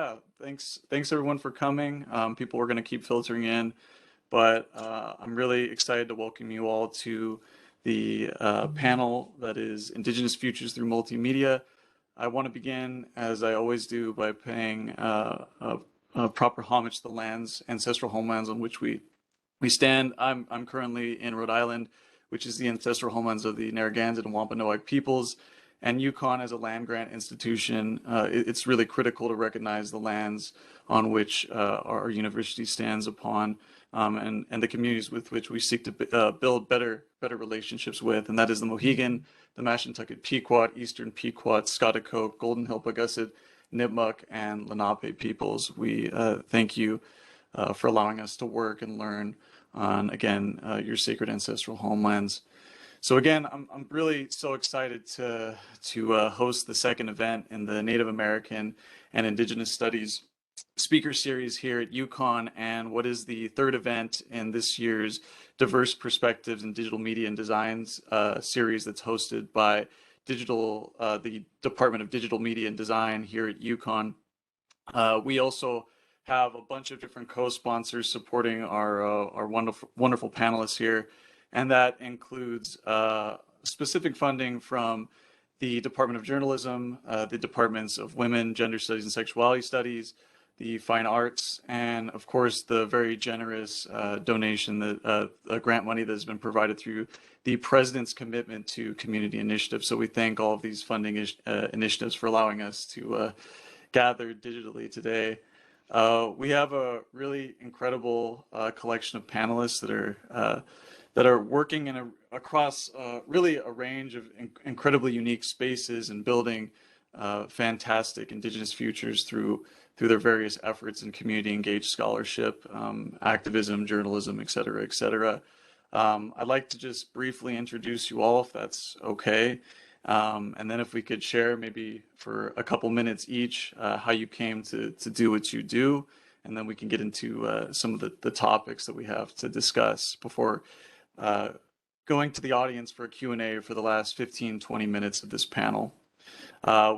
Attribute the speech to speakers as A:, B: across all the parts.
A: Yeah, thanks everyone for coming. People are going to keep filtering in, but I'm really excited to welcome you all to the panel that is Indigenous Futures through Multimedia. I want to begin, as I always do, by paying a proper homage to the lands, ancestral homelands on which we stand. I'm currently in Rhode Island, which is the ancestral homelands of the Narragansett and Wampanoag peoples. And UConn, as a land grant institution, it's really critical to recognize the lands on which our university stands upon, and the communities with which we seek to build better relationships with. And that is the Mohegan, the Mashantucket Pequot, Eastern Pequot, Scoticoke, Golden Hill Pagussit, Nipmuc, and Lenape peoples. We thank you for allowing us to work and learn on, again, your sacred ancestral homelands. So again, I'm really so excited to host the second event in the Native American and Indigenous Studies speaker series here at UConn, and what is the third event in this year's Diverse Perspectives in Digital Media and Designs series that's hosted by the Department of Digital Media and Design here at UConn. We also have a bunch of different co-sponsors supporting our wonderful panelists here. And that includes specific funding from the Department of Journalism, the Departments of Women, Gender Studies, and Sexuality Studies, the Fine Arts, and of course the very generous donation, that grant money that has been provided through the President's Commitment to Community Initiatives. So we thank all of these funding initiatives for allowing us to gather digitally today. We have a really incredible collection of panelists that are working across really a range of incredibly unique spaces and building fantastic Indigenous futures through their various efforts in community engaged scholarship, activism, journalism, et cetera, et cetera. I'd like to just briefly introduce you all, if that's okay. And then if we could share maybe for a couple minutes each how you came to do what you do, and then we can get into some of the topics that we have to discuss before going to the audience for a Q&A for the last 15-20 minutes of this panel.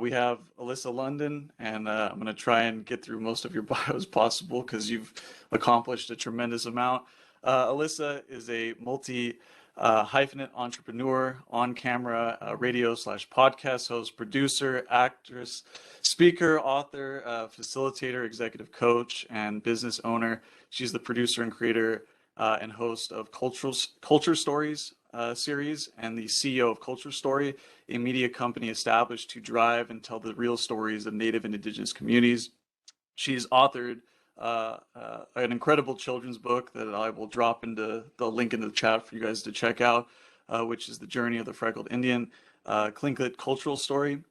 A: We have Alyssa London, and I'm going to try and get through most of your bio as possible because you've accomplished a tremendous amount. Alyssa is a multi-hyphenate entrepreneur, on-camera radio/podcast host, producer, actress, speaker, author, facilitator, executive coach, and business owner. She's the producer and creator and host of Culture Stories series, and the CEO of Culture Story, a media company established to drive and tell the real stories of Native and Indigenous communities. She's authored an incredible children's book that I will drop into the link in the chat for you guys to check out, which is The Journey of the Freckled Indian, Tlingit Cultural Story.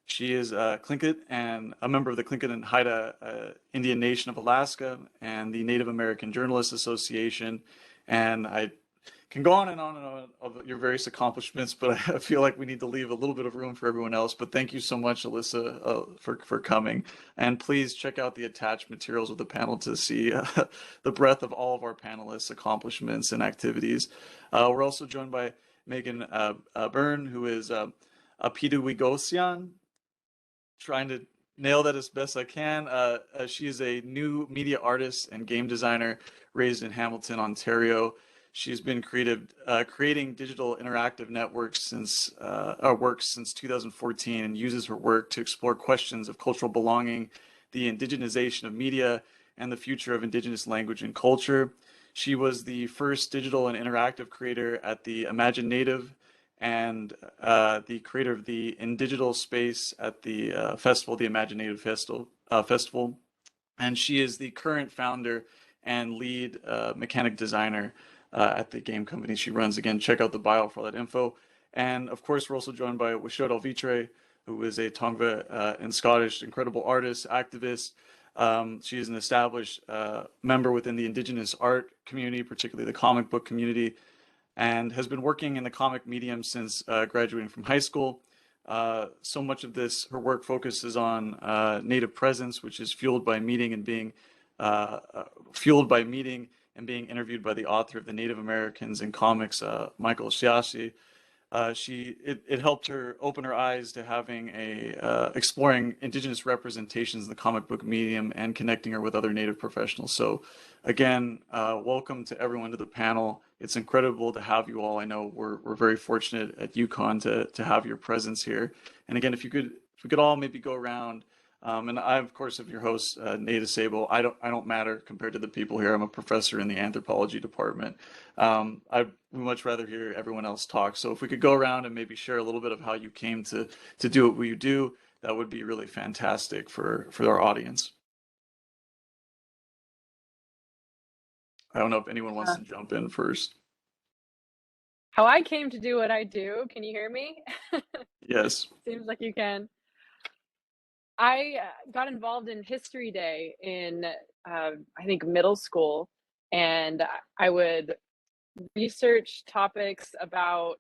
A: She is Tlingit and a member of the Tlingit and Haida Indian Nation of Alaska and the Native American Journalists Association. And I can go on and on and on of your various accomplishments, but I feel like we need to leave a little bit of room for everyone else. But thank you so much, Alyssa, for coming. And please check out the attached materials of the panel to see the breadth of all of our panelists' accomplishments and activities. We're also joined by Meagan Byrne, who is Âpihtawikosisân. Trying to nail that as best I can. She is a new media artist and game designer raised in Hamilton, Ontario. She's been creating digital interactive networks since 2014, and uses her work to explore questions of cultural belonging, the indigenization of media, and the future of Indigenous language and culture. She was the first digital and interactive creator at the Imagine Native, and the creator of the Indigital space at the festival, the Imagine Native Festival. And she is the current founder and lead mechanic designer at the game company she runs. Again, check out the bio for all that info. And of course, we're also joined by Weshoyot Alvitre, who is a Tongva and Scottish incredible artist, activist. She is an established member within the Indigenous art community, particularly the comic book community, and has been working in the comic medium since graduating from high school. So much of her work focuses on Native presence, which is fueled by meeting and being interviewed by the author of the Native Americans in comics, Michael Shiashi. it helped her open her eyes to having exploring Indigenous representations in the comic book medium and connecting her with other Native professionals. So again, welcome to everyone to the panel. It's incredible to have you all. I know we're very fortunate at UConn to have your presence here. And again, if we could all maybe go around. And I, of course, am your host, Nate Acebo. I don't matter compared to the people here. I'm a professor in the anthropology department. I'd much rather hear everyone else talk. So if we could go around and maybe share a little bit of how you came to do what you do, that would be really fantastic for our audience. I don't know if anyone wants to jump in first.
B: How I came to do what I do. Can you hear me?
A: Yes.
B: Seems like you can. I got involved in History Day in, I think, middle school, and I would research topics about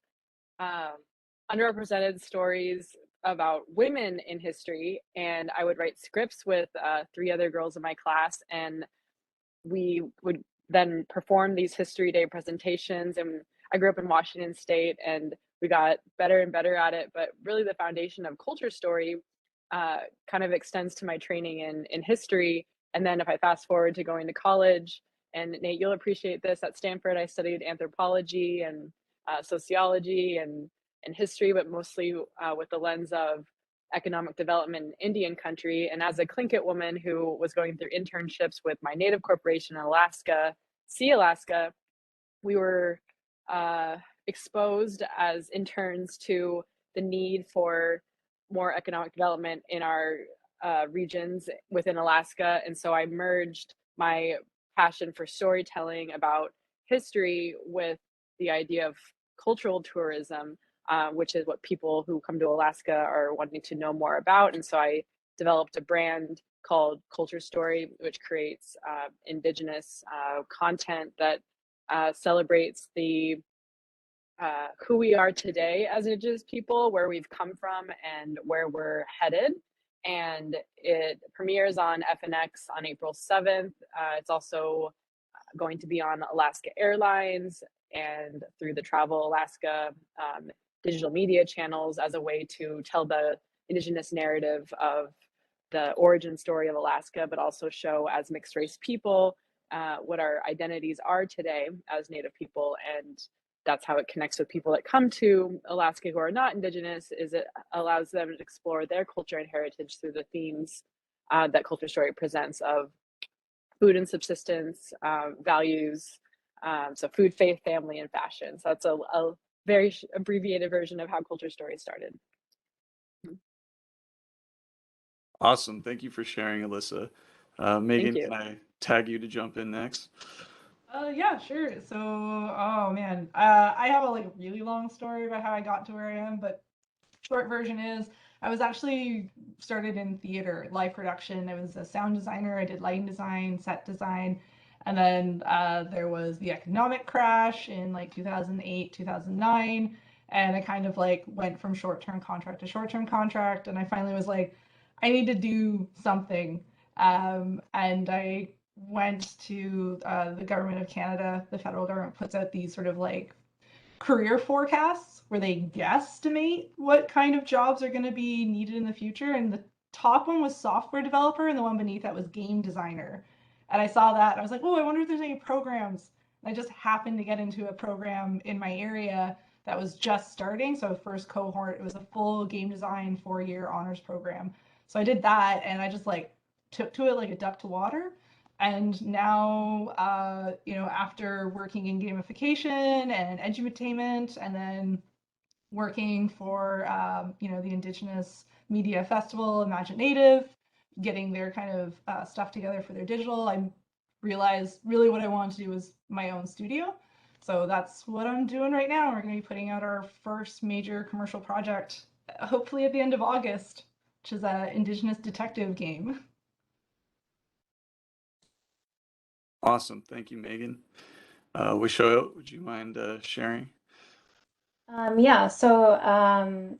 B: underrepresented stories about women in history, and I would write scripts with 3 other girls in my class, and we would then perform these History Day presentations. And I grew up in Washington State, and we got better and better at it. But really, the foundation of culture story kind of extends to my training in history. And then if I fast forward to going to college, and Nate, you'll appreciate this, at Stanford, I studied anthropology and sociology and history, but mostly with the lens of economic development in Indian country. And as a Tlingit woman who was going through internships with my native corporation in Alaska, Alaska, we were exposed as interns to the need for more economic development in our regions within Alaska. And so I merged my passion for storytelling about history with the idea of cultural tourism, which is what people who come to Alaska are wanting to know more about. And so I developed a brand called Culture Story, which creates Indigenous content that celebrates the who we are today as Indigenous people, where we've come from, and where we're headed. And it premieres on FNX on April 7th. It's also going to be on Alaska Airlines and through the Travel Alaska digital media channels as a way to tell the Indigenous narrative of the origin story of Alaska, but also show as mixed race people what our identities are today as Native people. And that's how it connects with people that come to Alaska who are not Indigenous, is it allows them to explore their culture and heritage through the themes that Culture Story presents of food and subsistence, values, so food, faith, family, and fashion. So that's a very abbreviated version of how Culture Story started.
A: Awesome. Thank you for sharing, Alyssa. Meagan, can I tag you to jump in next?
C: Yeah, sure. So, oh man, I have a really long story about how I got to where I am, but short version is I was actually started in theater, live production. I was a sound designer. I did lighting design, set design, and then there was the economic crash in 2008, 2009, and I kind of went from short-term contract to short-term contract, and I finally was like, I need to do something, and I went to the government of Canada. The federal government puts out these sort of career forecasts where they guesstimate what kind of jobs are going to be needed in the future. And the top one was software developer, and the one beneath that was game designer. And I saw that, and I was like, oh, I wonder if there's any programs. And I just happened to get into a program in my area that was just starting. So first cohort, it was a full game design 4-year honors program. So I did that, and I just took to it like a duck to water. And now, after working in gamification and edutainment, and then working for, the Indigenous Media Festival, Imagine Native, getting their kind of stuff together for their digital, I realized really what I wanted to do was my own studio. So that's what I'm doing right now. We're going to be putting out our first major commercial project, hopefully at the end of August, which is an Indigenous detective game.
A: Awesome. Thank you, Meagan. Weshoyot, would you mind sharing?
D: Yeah, so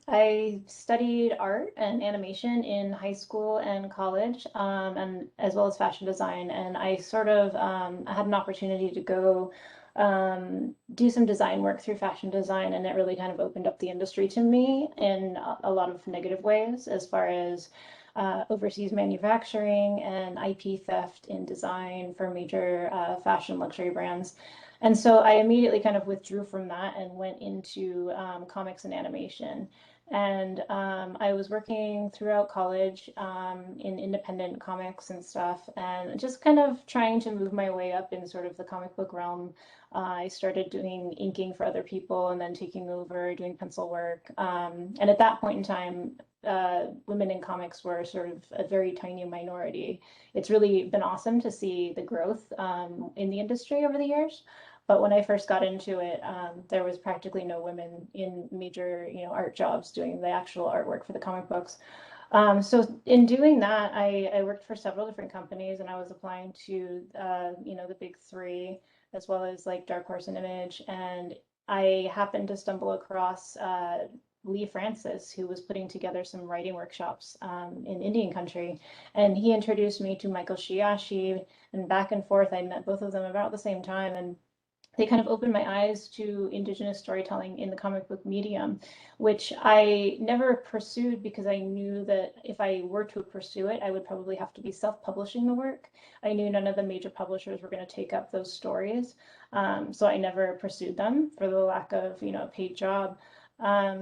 D: I studied art and animation in high school and college, and as well as fashion design. And I sort of I had an opportunity to go do some design work through fashion design, and it really kind of opened up the industry to me in a lot of negative ways, as far as overseas manufacturing and IP theft in design for major fashion luxury brands. And so I immediately kind of withdrew from that and went into comics and animation. And I was working throughout college in independent comics and stuff, and just kind of trying to move my way up in sort of the comic book realm. I started doing inking for other people and then taking over, doing pencil work. And at that point in time, women in comics were sort of a very tiny minority. It's really been awesome to see the growth in the industry over the years. But when I first got into it, there was practically no women in major, art jobs doing the actual artwork for the comic books. So in doing that, I worked for several different companies, and I was applying to, the big three, as well as like Dark Horse and Image. And I happened to stumble across Lee Francis, who was putting together some writing workshops in Indian country. And he introduced me to Michael Shiashi, and back and forth, I met both of them about the same time. And they kind of opened my eyes to Indigenous storytelling in the comic book medium, which I never pursued because I knew that if I were to pursue it, I would probably have to be self-publishing the work. I knew none of the major publishers were going to take up those stories, so I never pursued them for the lack of, a paid job.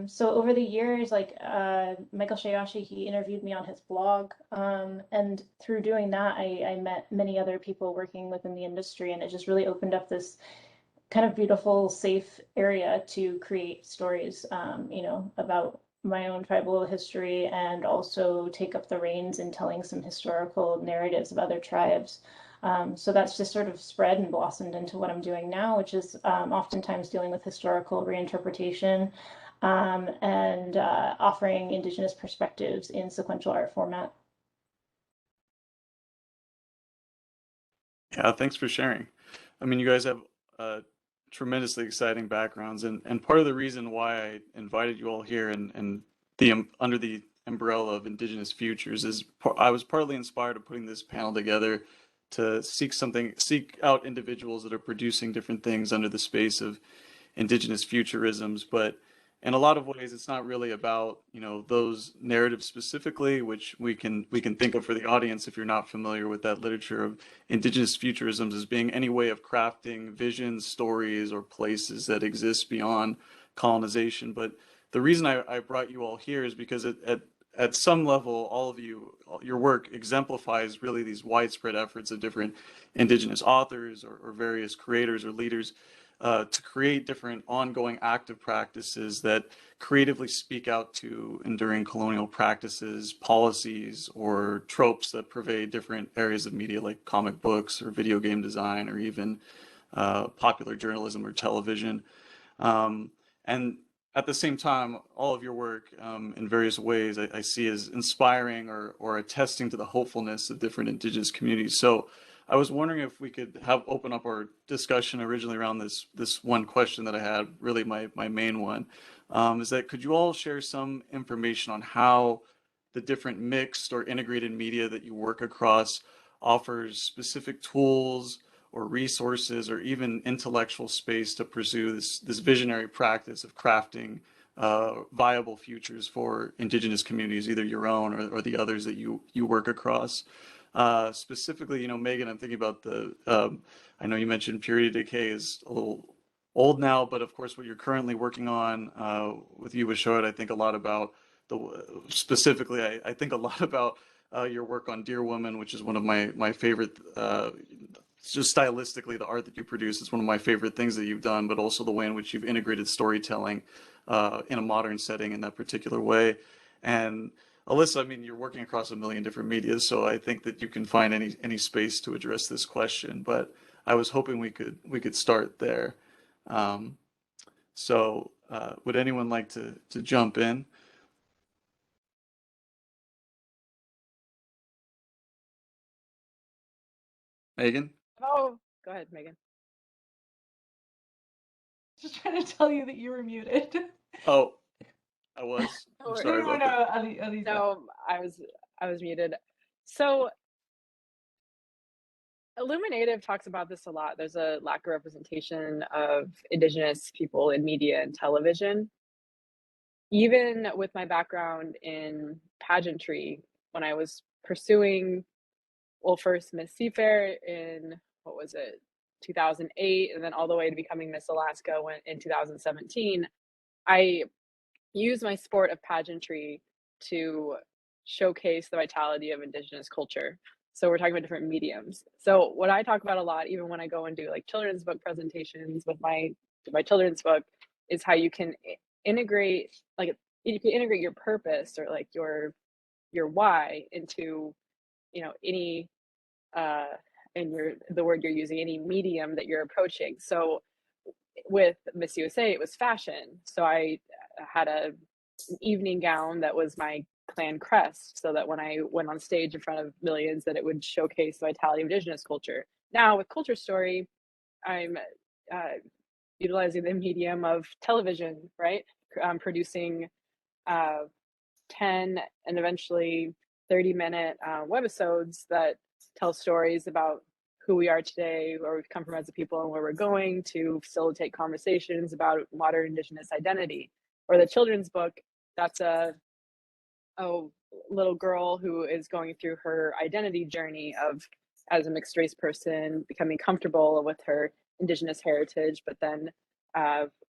D: So over the years, like Michael Shayashi, he interviewed me on his blog, and through doing that, I met many other people working within the industry, and it just really opened up this kind of beautiful, safe area to create stories, about my own tribal history, and also take up the reins in telling some historical narratives of other tribes. So that's just sort of spread and blossomed into what I'm doing now, which is oftentimes dealing with historical reinterpretation and offering Indigenous perspectives in sequential art format.
A: Yeah, thanks for sharing. I mean, you guys have tremendously exciting backgrounds, and part of the reason why I invited you all here and the under the umbrella of Indigenous Futures is I was partly inspired of putting this panel together to seek out individuals that are producing different things under the space of Indigenous futurisms, but in a lot of ways, it's not really about those narratives specifically, which we can think of for the audience if you're not familiar with that literature of Indigenous futurisms as being any way of crafting visions, stories, or places that exist beyond colonization. But the reason I brought you all here is because at some level, all of your work exemplifies really these widespread efforts of different Indigenous authors or various creators or leaders to create different ongoing active practices that creatively speak out to enduring colonial practices, policies, or tropes that pervade different areas of media like comic books or video game design or even popular journalism or television. And at the same time, all of your work in various ways I see as inspiring or attesting to the hopefulness of different Indigenous communities. So I was wondering if we could open up our discussion originally around this one question that I had, really my main one, is that could you all share some information on how the different mixed or integrated media that you work across offers specific tools or resources or even intellectual space to pursue this visionary practice of crafting viable futures for Indigenous communities, either your own or the others that you work across? Specifically, Meagan, I'm thinking about I know you mentioned Period Decay is a little old now, but of course what you're currently working on with you, Weshoyot, I think a lot about specifically, I think a lot about your work on Dear Woman, which is one of my favorite, just stylistically, the art that you produce is one of my favorite things that you've done, but also the way in which you've integrated storytelling in a modern setting in that particular way. And Alyssa, I mean, you're working across a million different media, so I think that you can find any space to address this question. But I was hoping we could start there. Would anyone like to jump in? Meagan?
B: Oh, go ahead, Meagan.
C: Just trying to tell you that you were muted.
A: Oh, I was. I'm sorry
C: No,
A: about that.
C: Alyssa.
B: No, I was muted. So Illuminative talks about this a lot. There's a lack of representation of Indigenous people in media and television. Even with my background in pageantry, when I was pursuing, well, first Miss Seafair in, what was it, 2008, and then all the way to becoming Miss Alaska in 2017, I used my sport of pageantry to showcase the vitality of Indigenous culture. So we're talking about different mediums. So what I talk about a lot, even when I go and do like children's book presentations with my children's book, is how you can integrate, like you can integrate your purpose or like your why into, you know, any and the word you're using, any medium that you're approaching. So with Miss USA, it was fashion. So I had an evening gown that was my clan crest, so that when I went on stage in front of millions, that it would showcase the vitality of Indigenous culture. Now with Culture Story, I'm utilizing the medium of television, right? Producing 10 and eventually 30-minute webisodes that tell stories about who we are today, where we've come from as a people, and where we're going, to facilitate conversations about modern Indigenous identity. Or the children's book, that's a little girl who is going through her identity journey of, as a mixed race person, becoming comfortable with her Indigenous heritage, but then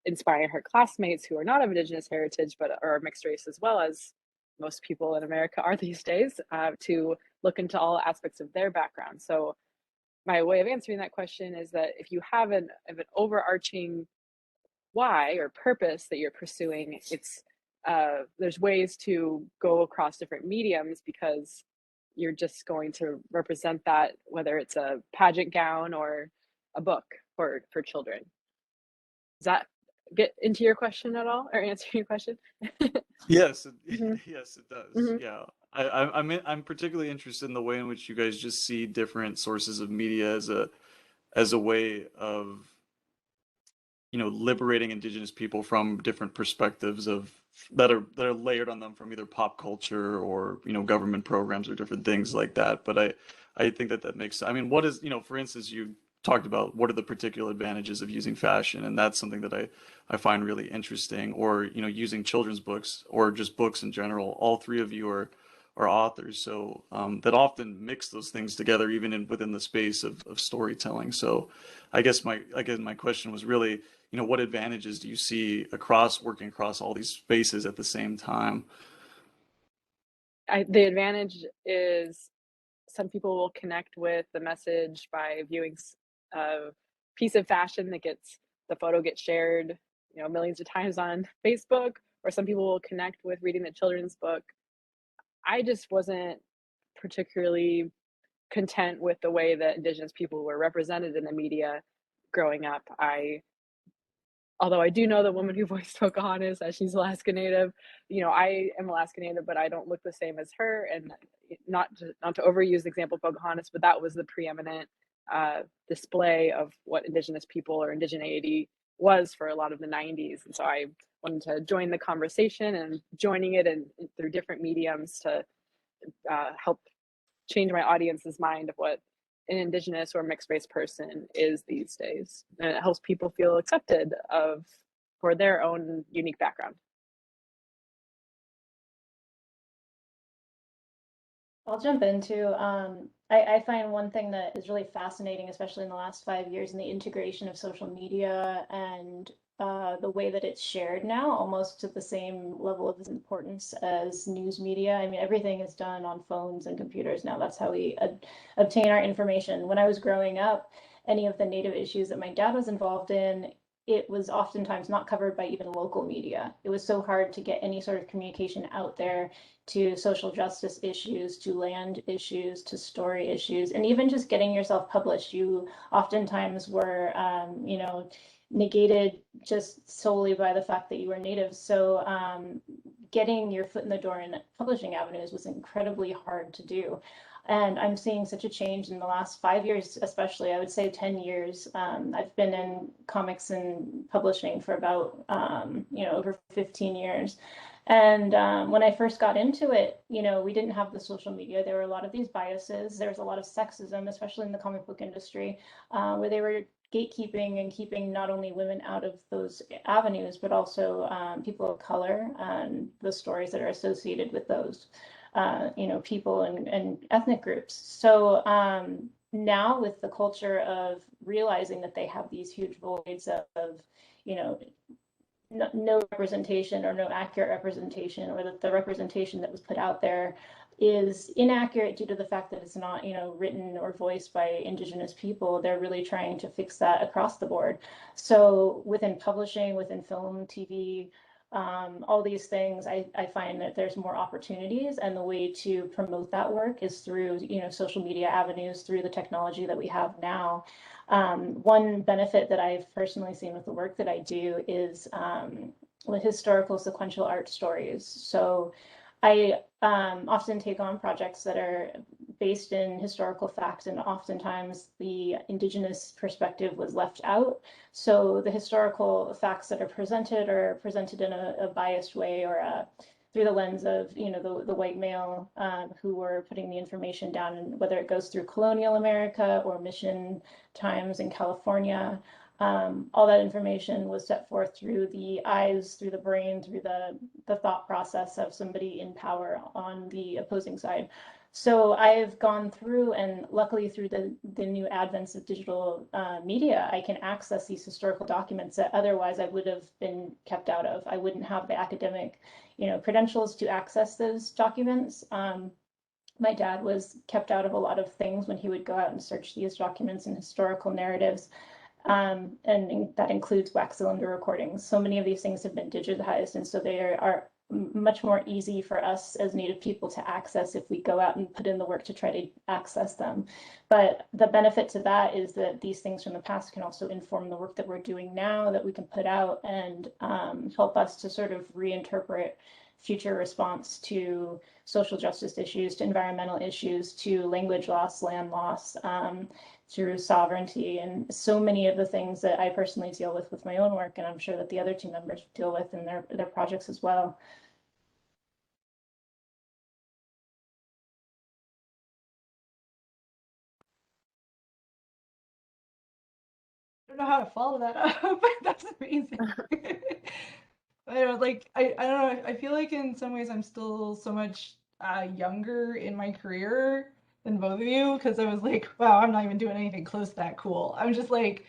B: inspiring her classmates who are not of Indigenous heritage but are mixed race as well, as most people in America are these days, to look into all aspects of their background. So my way of answering that question is that if you have an overarching why or purpose that you're pursuing, it's there's ways to go across different mediums, because you're just going to represent that, whether it's a pageant gown or a book for children. Does that get into your question at all, or answer your question?
A: Yes,
B: Mhm.
A: yes, it does.
B: Mhm.
A: Yeah, I'm particularly interested in the way in which you guys just see different sources of media as a way of, you know, liberating Indigenous people from different perspectives of that are layered on them from either pop culture or, you know, government programs or different things like that. But I think that makes, I mean, what is, you know, for instance, you talked about what are the particular advantages of using fashion, and that's something that I find really interesting. Or, you know, using children's books or just books in general. All three of you are authors, so that often mix those things together, even within the space of storytelling. So I guess my question was really, you know, what advantages do you see working across all these spaces at the same time?
B: The advantage is some people will connect with the message by viewing a piece of fashion that the photo gets shared, you know, millions of times on Facebook, or some people will connect with reading the children's book. I just wasn't particularly content with the way that Indigenous people were represented in the media growing up. Although I do know the woman who voiced Pocahontas, as she's Alaska Native, you know, I am Alaska Native, but I don't look the same as her. And not to overuse the example of Pocahontas, but that was the preeminent display of what Indigenous people or indigeneity was for a lot of the 90s. And so I wanted to join the conversation, and joining it and through different mediums to help change my audience's mind of what an Indigenous or mixed race person is these days. And it helps people feel accepted for their own unique background.
D: I'll jump into, I find one thing that is really fascinating, especially in the last 5 years, in the integration of social media and the way that it's shared now, almost to the same level of importance as news media. I mean, everything is done on phones and computers now. That's how we obtain our information. When I was growing up, any of the Native issues that my dad was involved in, it was oftentimes not covered by even local media. It was so hard to get any sort of communication out there to social justice issues, to land issues, to story issues, and even just getting yourself published. You oftentimes were, you know, negated just solely by the fact that you were Native. So getting your foot in the door in publishing avenues was incredibly hard to do. And I'm seeing such a change in the last 5 years, especially, I would say 10 years. I've been in comics and publishing for about, you know, over 15 years. And when I first got into it, we didn't have the social media. There were a lot of these biases. There was a lot of sexism, especially in the comic book industry, where they were gatekeeping and keeping not only women out of those avenues, but also people of color and the stories that are associated with those, people and ethnic groups. So now with the culture of realizing that they have these huge voids of no representation or no accurate representation, or that the representation that was put out there is inaccurate due to the fact that it's not, written or voiced by Indigenous people, they're really trying to fix that across the board. So within publishing, within film, TV, all these things, I find that there's more opportunities, and the way to promote that work is through, social media avenues, through the technology that we have now. One benefit that I've personally seen with the work that I do is with historical sequential art stories. So I often take on projects that are based in historical fact, and oftentimes the Indigenous perspective was left out. So the historical facts that are presented in a biased way, or through the lens of the white male who were putting the information down, and whether it goes through colonial America or mission times in California. All that information was set forth through the eyes, through the brain, through the thought process of somebody in power on the opposing side. So I've gone through, and luckily through the new advents of digital media, I can access these historical documents that otherwise I would have been kept out of. I wouldn't have the academic, credentials to access those documents. My dad was kept out of a lot of things when he would go out and search these documents and historical narratives. And that includes wax cylinder recordings. So many of these things have been digitized, and so they are much more easy for us as Native people to access if we go out and put in the work to try to access them. But the benefit to that is that these things from the past can also inform the work that we're doing now, that we can put out and help us to sort of reinterpret future response to social justice issues, to environmental issues, to language loss, land loss, through sovereignty, and so many of the things that I personally deal with my own work, and I'm sure that the other two members deal with in their projects as well.
C: I don't know how to follow that up, but that's amazing. I don't know, I don't know. I feel like in some ways I'm still so much younger in my career than both of you, because I was like, wow, I'm not even doing anything close to that cool. I'm just like,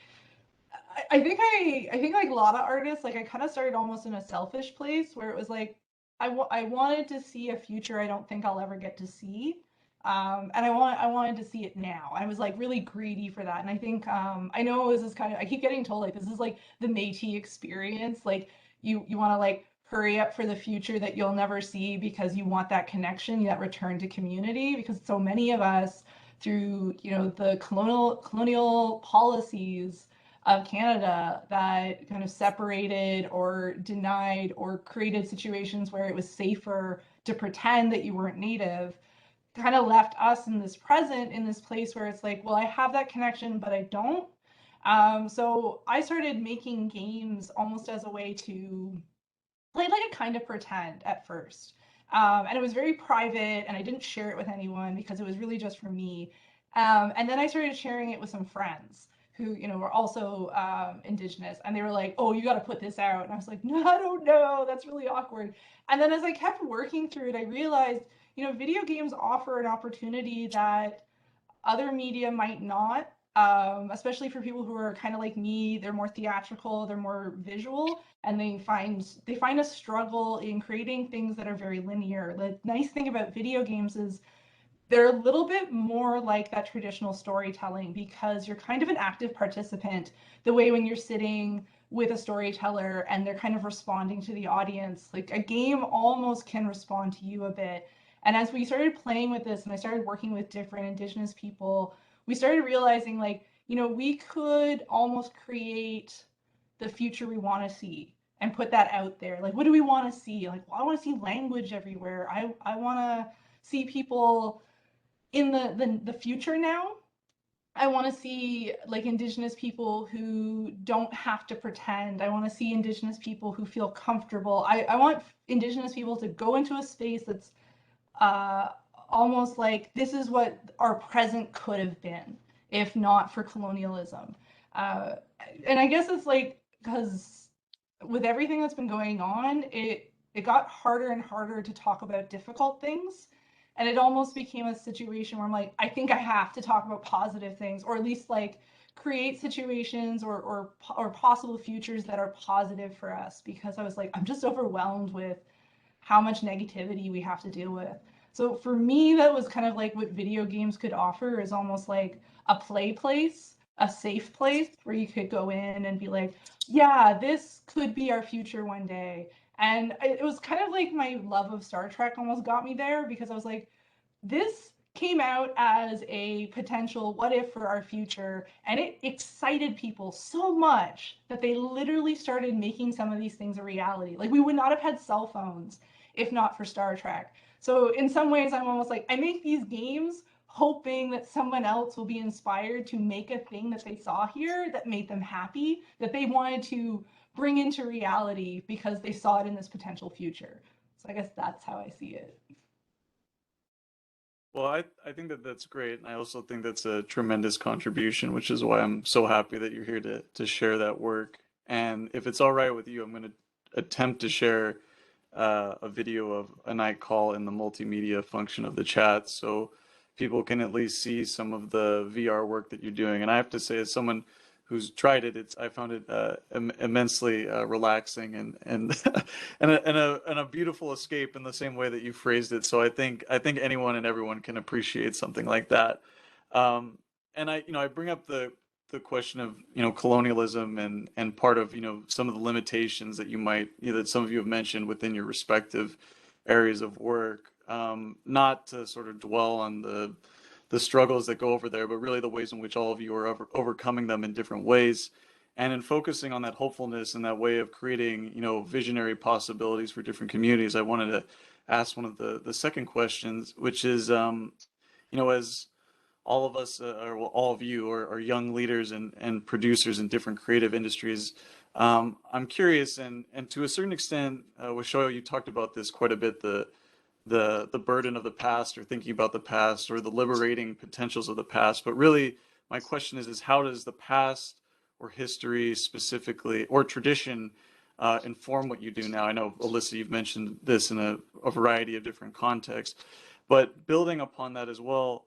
C: I think like a lot of artists, like I kind of started almost in a selfish place where it was like I wanted to see a future I don't think I'll ever get to see. And I wanted to see it now. I was like really greedy for that. And I think I know this is kind of, I keep getting told like this is like the Métis experience. Like you want to like hurry up for the future that you'll never see because you want that connection, that return to community, because so many of us through, the colonial policies of Canada that kind of separated or denied or created situations where it was safer to pretend that you weren't Native, kind of left us in this present, in this place where it's like, well, I have that connection, but I don't. So I started making games almost as a way to play like a kind of pretend at first. And it was very private, and I didn't share it with anyone because it was really just for me. And then I started sharing it with some friends who, were also Indigenous, and they were like, oh, you got to put this out. And I was like, no, I don't know. That's really awkward. And then as I kept working through it, I realized, video games offer an opportunity that other media might not, especially for people who are kind of like me. They're more theatrical, they're more visual, and they find a struggle in creating things that are very linear. The nice thing about video games is they're a little bit more like that traditional storytelling, because you're kind of an active participant, the way when you're sitting with a storyteller and they're kind of responding to the audience. Like a game almost can respond to you a bit. And as we started playing with this and I started working with different Indigenous people, we started realizing like, we could almost create the future we want to see and put that out there. Like, what do we want to see? Like, well, I want to see language everywhere. I want to see people in the future now, I want to see like Indigenous people who don't have to pretend. I want to see Indigenous people who feel comfortable. I want Indigenous people to go into a space that's almost like this is what our present could have been if not for colonialism. And I guess it's like, because with everything that's been going on, it got harder and harder to talk about difficult things. And it almost became a situation where I'm like, I think I have to talk about positive things, or at least like create situations or possible futures that are positive for us, because I was like, I'm just overwhelmed with how much negativity we have to deal with. So for me, that was kind of like what video games could offer, is almost like a play place, a safe place where you could go in and be like, yeah, this could be our future one day. And it was kind of like my love of Star Trek almost got me there, because I was like, this came out as a potential what if for our future, and it excited people so much that they literally started making some of these things a reality. Like, we would not have had cell phones if not for Star Trek. So in some ways, I'm almost like, I make these games hoping that someone else will be inspired to make a thing that they saw here that made them happy, that they wanted to bring into reality because they saw it in this potential future. So I guess that's how I see it.
A: Well, I think that that's great. And I also think that's a tremendous contribution, which is why I'm so happy that you're here to share that work. And if it's all right with you, I'm going to attempt to share a video of a night call in the multimedia function of the chat, so people can at least see some of the VR work that you're doing. And I have to say, as someone who's tried it, I found it immensely relaxing and and a beautiful escape in the same way that you phrased it. So I think anyone and everyone can appreciate something like that. And I bring up the question of colonialism and part of some of the limitations that you might that some of you have mentioned within your respective areas of work. Not to sort of dwell on the struggles that go over there, but really the ways in which all of you are overcoming them in different ways, and in focusing on that hopefulness and that way of creating visionary possibilities for different communities. I wanted to ask one of the second questions, which is as all of us, or well, all of you, are young leaders and producers in different creative industries. I'm curious, and to a certain extent, Weshoyot, you talked about this quite a bit, the burden of the past, or thinking about the past, or the liberating potentials of the past. But really, my question is how does the past or history specifically, or tradition, inform what you do now? I know, Alyssa, you've mentioned this in a variety of different contexts, but building upon that as well,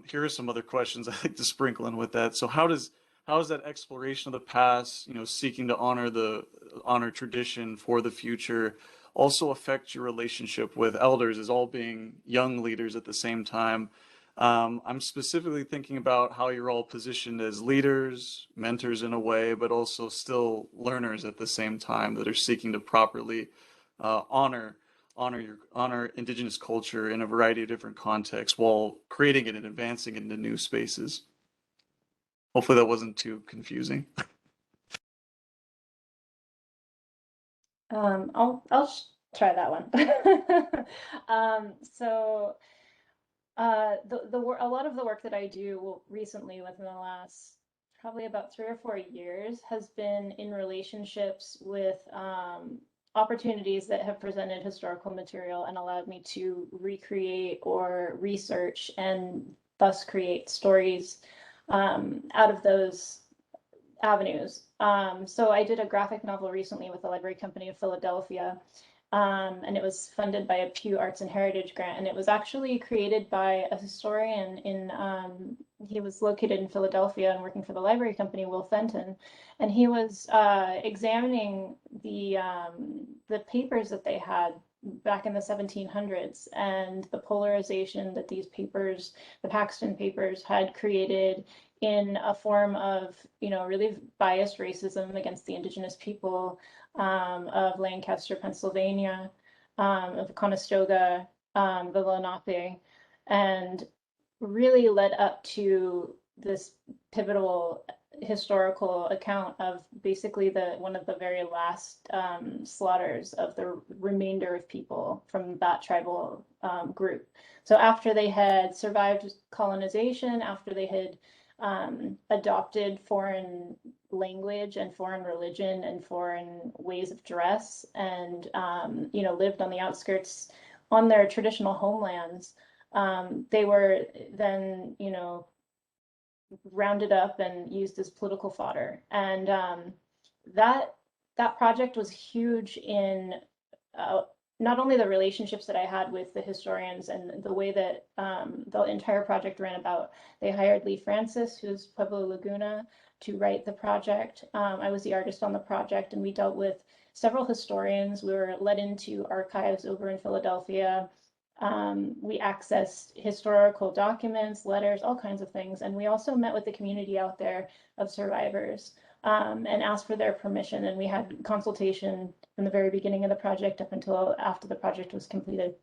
A: here are some other questions I'd like to sprinkle in with that. So how is that exploration of the past, seeking to honor tradition for the future, also affect your relationship with elders, as all being young leaders at the same time? I'm specifically thinking about how you're all positioned as leaders, mentors in a way, but also still learners at the same time, that are seeking to properly honor Indigenous culture in a variety of different contexts while creating it and advancing it into new spaces. Hopefully that wasn't too confusing.
D: I'll try that one. A lot of the work that I do recently, within the last probably about 3 or 4 years, has been in relationships with opportunities that have presented historical material and allowed me to recreate or research and thus create stories out of those avenues. So I did a graphic novel recently with the Library Company of Philadelphia, and it was funded by a Pew Arts and Heritage grant, and it was actually created by a historian he was located in Philadelphia and working for the Library Company, Will Fenton, and he was examining the papers that they had back in the 1700s and the polarization that these papers, the Paxton Papers, had created in a form of, really biased racism against the Indigenous people of Lancaster, Pennsylvania, of Conestoga, the Lenape, and really led up to this pivotal historical account of basically one of the very last slaughters of the remainder of people from that tribal group. So after they had survived colonization, after they had adopted foreign language and foreign religion and foreign ways of dress, and lived on the outskirts on their traditional homelands. They were then rounded up and used as political fodder, and that project was huge in not only the relationships that I had with the historians and the way that the entire project ran about. They hired Lee Francis, who's Pueblo Laguna, to write the project. I was the artist on the project, and we dealt with several historians. We were led into archives over in Philadelphia. We accessed historical documents, letters, all kinds of things. And we also met with the community out there of survivors and asked for their permission. And we had consultation from the very beginning of the project up until after the project was completed.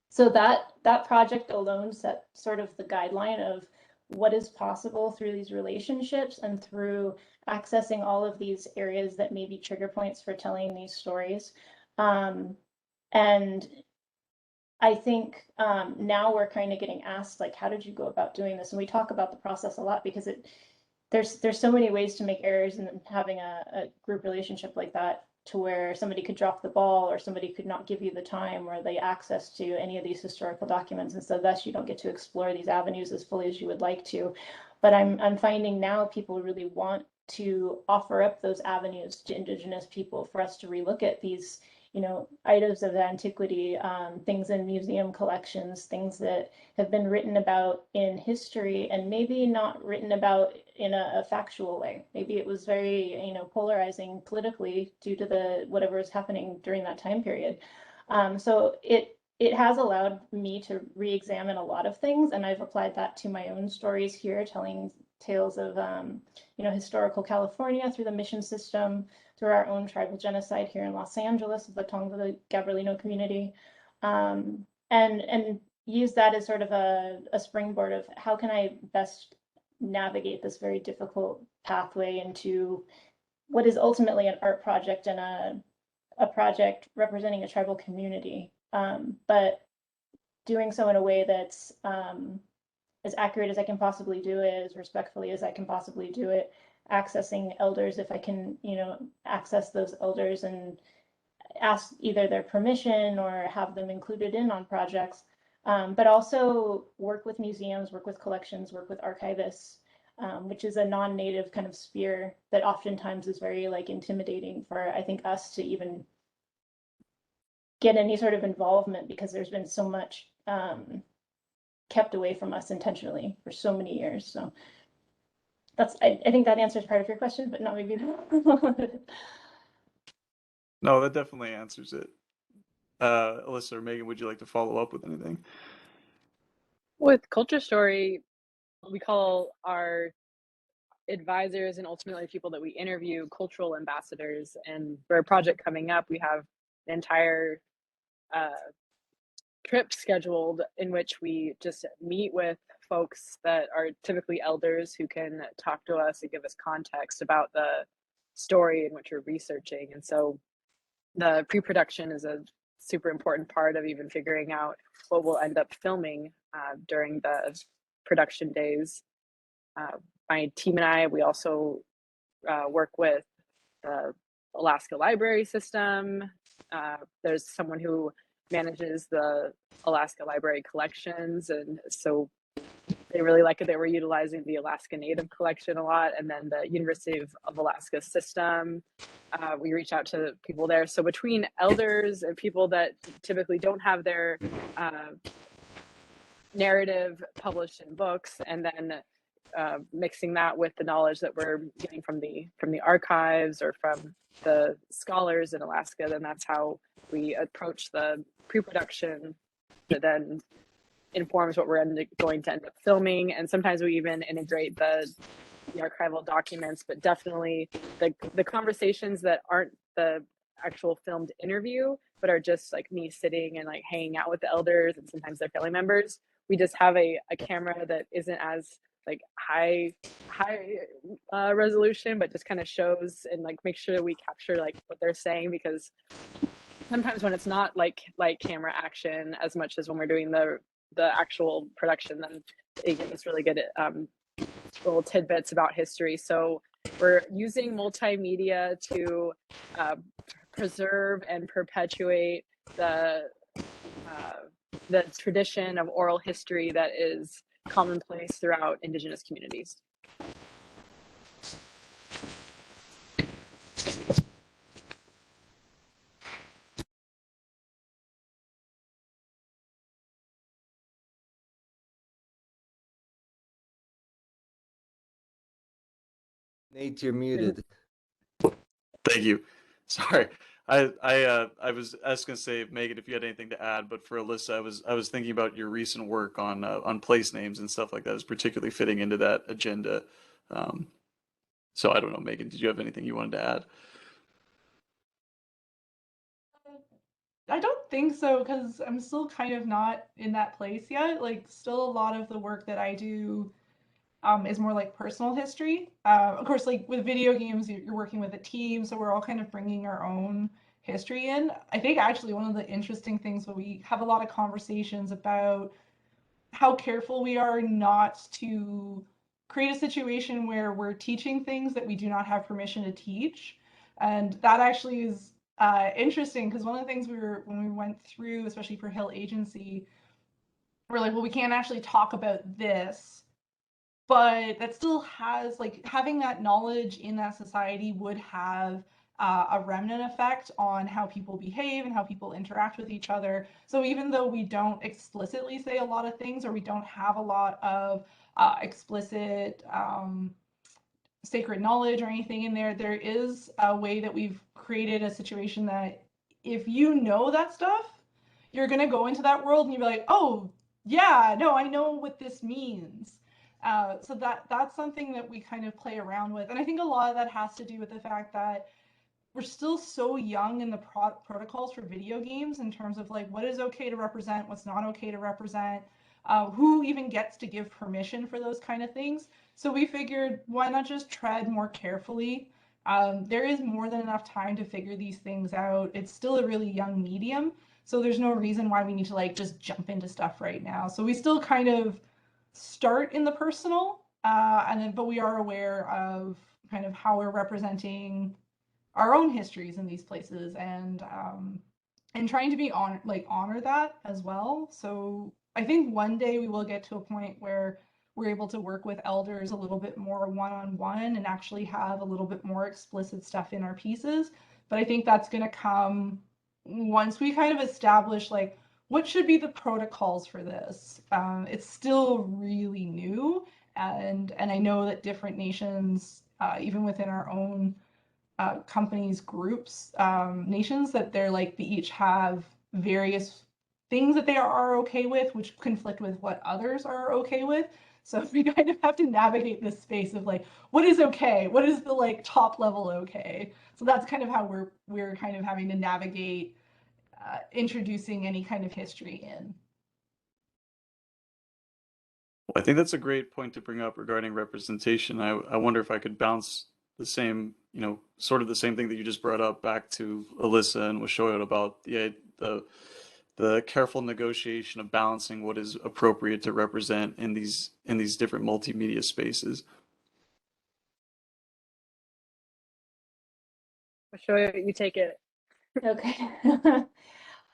D: So that project alone set sort of the guideline of what is possible through these relationships and through accessing all of these areas that may be trigger points for telling these stories. And I think now we're kind of getting asked, like, how did you go about doing this? And we talk about the process a lot because there's so many ways to make errors in having a group relationship like that, to where somebody could drop the ball or somebody could not give you the time or the access to any of these historical documents. And so thus you don't get to explore these avenues as fully as you would like to. But I'm finding now people really want to offer up those avenues to Indigenous people for us to relook at these items of antiquity, things in museum collections, things that have been written about in history and maybe not written about in a factual way. Maybe it was very, polarizing politically due to whatever was happening during that time period. So it has allowed me to re-examine a lot of things, and I've applied that to my own stories here, telling tales of, historical California through the mission system, through our own tribal genocide here in Los Angeles of the Tongva-Gabrielino community, and use that as sort of a springboard of how can I best navigate this very difficult pathway into what is ultimately an art project and a project representing a tribal community, but doing so in a way that's as accurate as I can possibly do it, as respectfully as I can possibly do it, accessing elders if I can, access those elders and ask either their permission or have them included in on projects, but also work with museums, work with collections, work with archivists, which is a non-native kind of sphere that oftentimes is very intimidating for, I think, us to even get any sort of involvement, because there's been so much kept away from us intentionally for so many years. So I think that answers part of your question, but not maybe.
A: No, that definitely answers it. Alyssa or Meagan, would you like to follow up with anything?
B: With Culture Story, we call our advisors and ultimately people that we interview cultural ambassadors. And for a project coming up, we have an entire trip scheduled in which we just meet with folks that are typically elders who can talk to us and give us context about the story in which we're researching. And so the pre-production is a super important part of even figuring out what we'll end up filming during the production days. My team and I, we also work with the Alaska Library System. There's someone who manages the Alaska Library collections, and so they really like it. They were utilizing the Alaska Native collection a lot, and then the University of Alaska system. We reach out to people there. So between elders and people that typically don't have their narrative published in books, and then mixing that with the knowledge that we're getting from the archives or from the scholars in Alaska, then that's how we approach the pre-production that then informs what we're going to end up filming. And sometimes we even integrate the archival documents, but definitely the conversations that aren't the actual filmed interview, but are just me sitting and hanging out with the elders and sometimes their family members. We just have a camera that isn't as high resolution, but just kind of shows and make sure that we capture what they're saying, because sometimes when it's not like camera action as much as when we're doing the actual production, then it gets really good little tidbits about history. So we're using multimedia to preserve and perpetuate the tradition of oral history that is commonplace throughout Indigenous communities.
E: Nate, you're muted.
A: Thank you. Sorry. I was going to say, Meagan, if you had anything to add, but for Alyssa, I was thinking about your recent work on place names and stuff like that is particularly fitting into that agenda. So I don't know, Meagan, did you have anything you wanted to add?
C: I don't think so, because I'm still kind of not in that place yet. Like, still a lot of the work that I do is more like personal history. Of course, like with video games, you're working with a team, so we're all kind of bringing our own history in. I think actually one of the interesting things when we have a lot of conversations about how careful we are not to create a situation where we're teaching things that we do not have permission to teach. And that actually is interesting, because one of the things when we went through, especially for Hill Agency, we're like, well, we can't actually talk about this, but that still has, like, having that knowledge in that society would have a remnant effect on how people behave and how people interact with each other. So even though we don't explicitly say a lot of things, or we don't have a lot of explicit sacred knowledge or anything in there, there is a way that we've created a situation that if you know that stuff, you're going to go into that world and you'll be like, oh, yeah, no, I know what this means. So that's something that we kind of play around with. And I think a lot of that has to do with the fact that we're still so young in the protocols for video games in terms of like what is okay to represent, what's not okay to represent, who even gets to give permission for those kind of things. So we figured, why not just tread more carefully? There is more than enough time to figure these things out. It's still a really young medium, so there's no reason why we need to like just jump into stuff right now. So we still kind of start in the personal, but we are aware of kind of how we're representing our own histories in these places, and trying to be honor that as well. So I think one day we will get to a point where we're able to work with elders a little bit more one-on-one and actually have a little bit more explicit stuff in our pieces. But I think that's going to come once we kind of establish like what should be the protocols for this. It's still really new, and I know that different nations, even within our own companies, groups, nations, that they're like, they each have various things that they are okay with, which conflict with what others are okay with. So we kind of have to navigate this space of like, what is okay? What is the like top level okay? So that's kind of how we're kind of having to navigate introducing any kind of history in.
A: Well, I think that's a great point to bring up regarding representation. I wonder if I could bounce the same, sort of the same thing that you just brought up back to Alyssa and Weshoyot about the careful negotiation of balancing what is appropriate to represent in these different multimedia spaces.
B: Weshoyot, you take it.
D: Okay.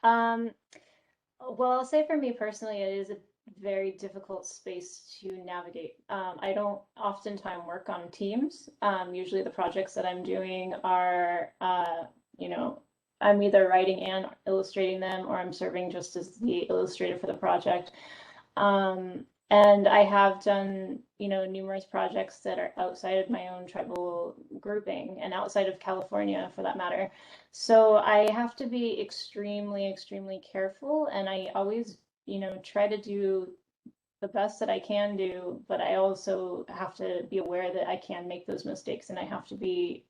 D: Well, I'll say for me personally, it is a very difficult space to navigate. I don't oftentimes work on teams. Usually the projects that I'm doing are, I'm either writing and illustrating them, or I'm serving just as the illustrator for the project. And I have done, numerous projects that are outside of my own tribal grouping and outside of California for that matter. So I have to be extremely, extremely careful. And I always, try to do the best that I can do, but I also have to be aware that I can make those mistakes, and I have to be,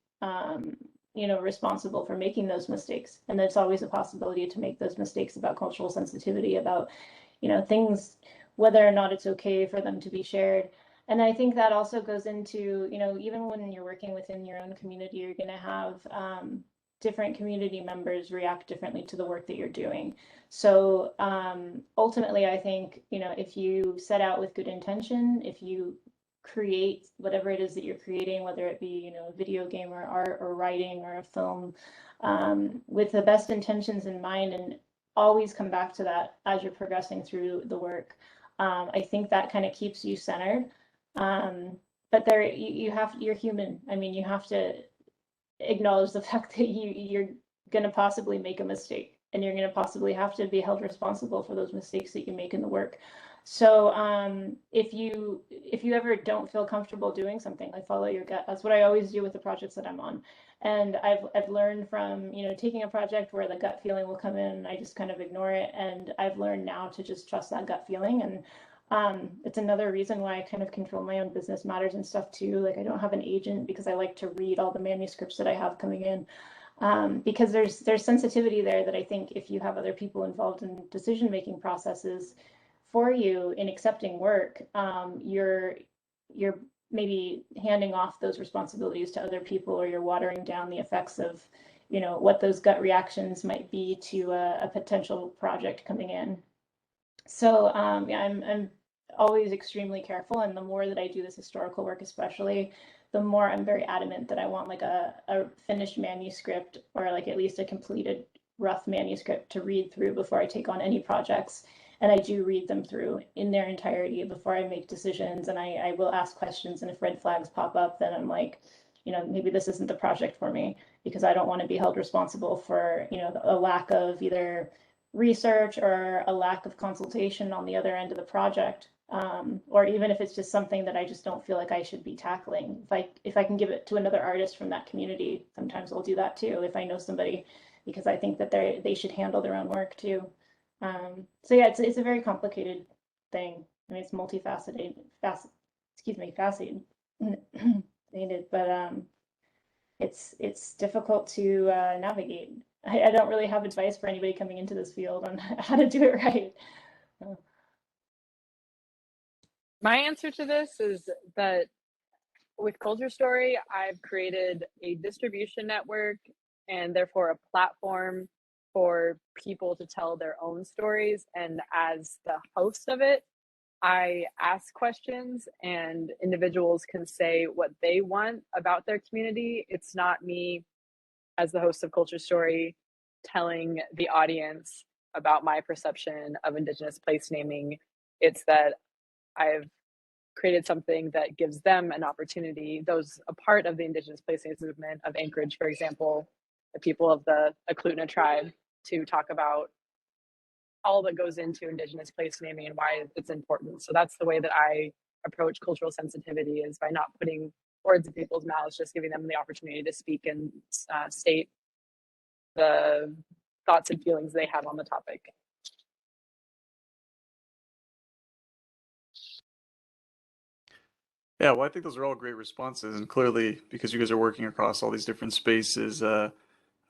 D: responsible for making those mistakes. And there's always a possibility to make those mistakes about cultural sensitivity, about, things, whether or not it's okay for them to be shared. And I think that also goes into, even when you're working within your own community, you're going to have different community members react differently to the work that you're doing. So ultimately, I think, if you set out with good intention, if you create whatever it is that you're creating, whether it be, you know, a video game or art or writing or a film, with the best intentions in mind, and always come back to that as you're progressing through the work. I think that kind of keeps you centered. But there, you're human. I mean, you have to acknowledge the fact that you're going to possibly make a mistake, and you're going to possibly have to be held responsible for those mistakes that you make in the work. So if you ever don't feel comfortable doing something, like follow your gut. That's what I always do with the projects that I'm on. And I've learned from, you know, taking a project where the gut feeling will come in, and I just kind of ignore it. And I've learned now to just trust that gut feeling. And it's another reason why I kind of control my own business matters and stuff too. Like, I don't have an agent because I like to read all the manuscripts that I have coming in. Because there's sensitivity there that I think if you have other people involved in decision-making processes for you in accepting work, you're maybe handing off those responsibilities to other people, or you're watering down the effects of, you know, what those gut reactions might be to a potential project coming in. So yeah, I'm always extremely careful, and the more that I do this historical work, especially, the more I'm very adamant that I want like a finished manuscript, or like at least a completed rough manuscript to read through before I take on any projects. And I do read them through in their entirety before I make decisions, and I will ask questions. And if red flags pop up, then I'm like, you know, maybe this isn't the project for me, because I don't want to be held responsible for, you know, a lack of either research or a lack of consultation on the other end of the project. Or even if it's just something that I just don't feel like I should be tackling. If I can give it to another artist from that community, sometimes I'll do that too, if I know somebody, because I think that they should handle their own work too. So yeah, it's a very complicated thing. I mean, it's multifaceted, faceted, but it's difficult to navigate. I don't really have advice for anybody coming into this field on how to do it right.
B: My answer to this is that with Culture Story, I've created a distribution network and therefore a platform for people to tell their own stories. And as the host of it, I ask questions, and individuals can say what they want about their community. It's not me, as the host of Culture Story, telling the audience about my perception of Indigenous place naming. It's that I've created something that gives them an opportunity, those a part of the Indigenous place naming movement of Anchorage, for example, the people of the Âpihtawikosisân tribe, to talk about all that goes into Indigenous place naming and why it's important. So that's the way that I approach cultural sensitivity, is by not putting words in people's mouths, just giving them the opportunity to speak and state the thoughts and feelings they have on the topic.
A: Yeah, well, I think those are all great responses, and clearly, because you guys are working across all these different spaces, I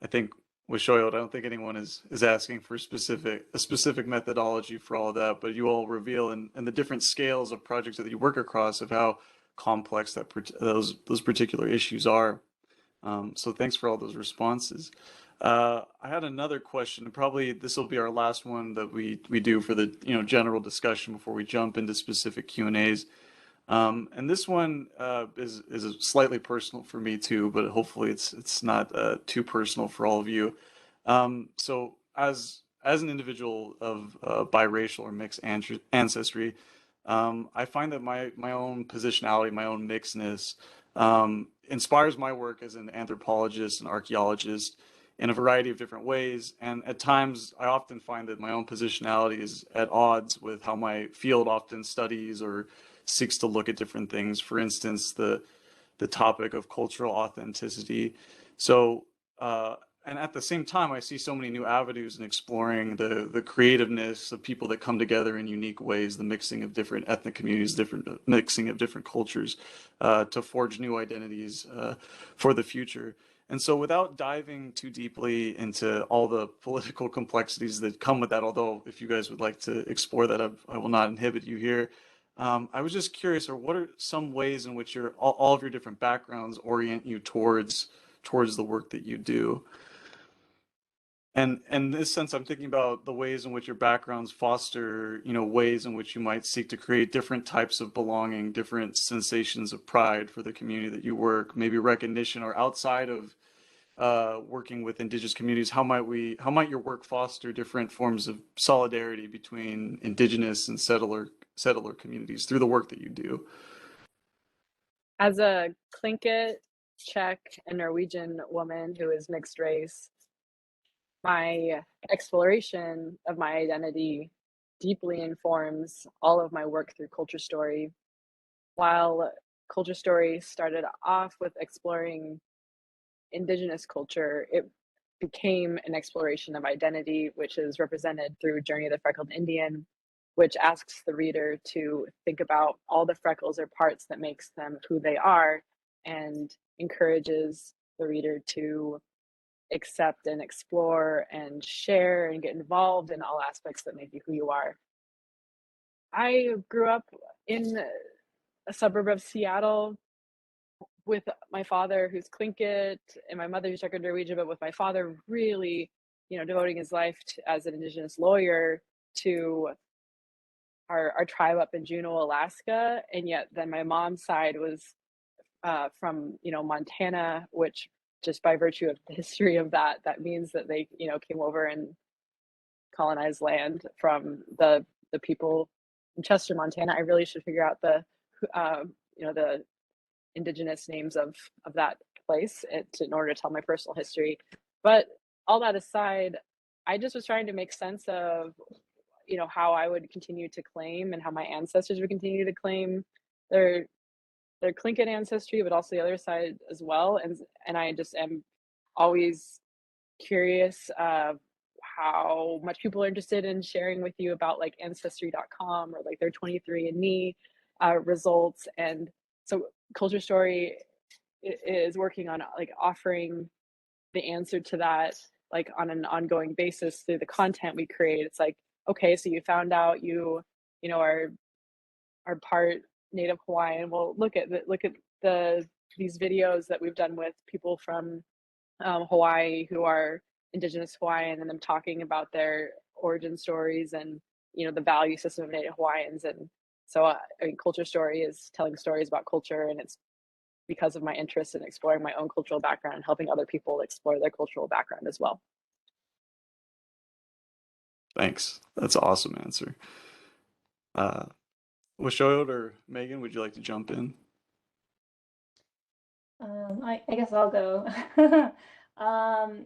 A: think Weshoyot, I don't think anyone is asking for a specific methodology for all of that, but you all reveal in the different scales of projects that you work across of how complex those particular issues are. So thanks for all those responses. I had another question, and probably this will be our last one that we do for the general discussion before we jump into specific Q&As. And this one is slightly personal for me too, but hopefully it's not too personal for all of you. So as an individual of biracial or mixed ancestry, I find that my own positionality, my own mixedness, inspires my work as an anthropologist and archaeologist in a variety of different ways. And at times, I often find that my own positionality is at odds with how my field often studies or seeks to look at different things. For instance, the topic of cultural authenticity. So, and at the same time, I see so many new avenues in exploring the creativeness of people that come together in unique ways, the mixing of different ethnic communities, mixing of different cultures, to forge new identities for the future. And so, without diving too deeply into all the political complexities that come with that, although if you guys would like to explore that, I will not inhibit you here. I was just curious, or what are some ways in which all of your different backgrounds orient you towards the work that you do? And in this sense, I'm thinking about the ways in which your backgrounds foster, ways in which you might seek to create different types of belonging, different sensations of pride for the community that you work, maybe recognition, or outside of working with Indigenous communities. How might your work foster different forms of solidarity between Indigenous and settler communities through the work that you do?
B: As a Tlingit, Czech, and Norwegian woman who is mixed race, my exploration of my identity deeply informs all of my work through culture story. While culture story started off with exploring Indigenous culture, it became an exploration of identity, which is represented through Journey of the Freckled Indian, which asks the reader to think about all the freckles or parts that makes them who they are, and encourages the reader to accept and explore and share and get involved in all aspects that make you who you are. I grew up in a suburb of Seattle with my father, who's Tlingit, and my mother, who's Czech and Norwegian, but with my father really, devoting his life as an Indigenous lawyer to our tribe up in Juneau, Alaska. And yet then my mom's side was from, Montana, which just by virtue of the history of that means that they, came over and colonized land from the people in Chester, Montana. I really should figure out the Indigenous names of that place in order to tell my personal history. But all that aside, I just was trying to make sense of, how I would continue to claim and how my ancestors would continue to claim their Tlingit ancestry, but also the other side as well. And I just am always curious how much people are interested in sharing with you about like ancestry.com or like their 23andMe results. And so Culture Story is working on like offering the answer to that like on an ongoing basis through the content we create. It's like, okay, so you found out you are part Native Hawaiian. Well, look at these videos that we've done with people from Hawaii who are Indigenous Hawaiian, and them talking about their origin stories and the value system of Native Hawaiians. And so I mean, Culture Story is telling stories about culture, and it's because of my interest in exploring my own cultural background and helping other people explore their cultural background as well.
A: Thanks. That's an awesome answer. Weshoyot or Meagan, would you like to jump in?
D: I guess I'll go.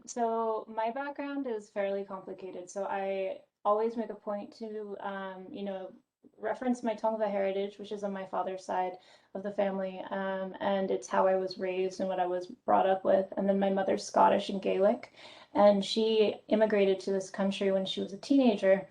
D: So my background is fairly complicated. So I always make a point to, reference my Tongva heritage, which is on my father's side of the family, and it's how I was raised and what I was brought up with. And then my mother's Scottish and Gaelic, and she immigrated to this country when she was a teenager.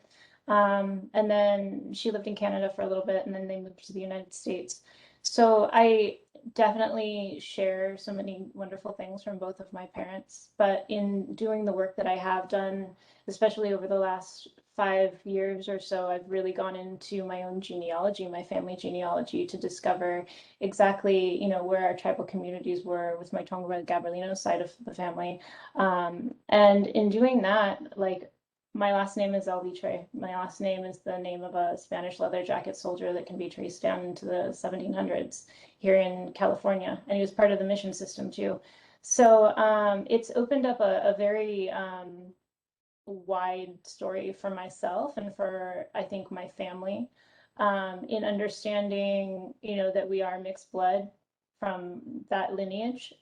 D: And then she lived in Canada for a little bit, and then they moved to the United States. So I definitely share so many wonderful things from both of my parents. But in doing the work that I have done, especially over the last 5 years or so, I've really gone into my own genealogy, my family genealogy, to discover exactly, where our tribal communities were with my Tongva-Gabrielino side of the family. And in doing that, like, my last name is Alvitre. My last name is the name of a Spanish leather jacket soldier that can be traced down into the 1700s here in California. And he was part of the mission system too. So it's opened up a very wide story for myself and for, I think, my family in understanding, that we are mixed blood from that lineage,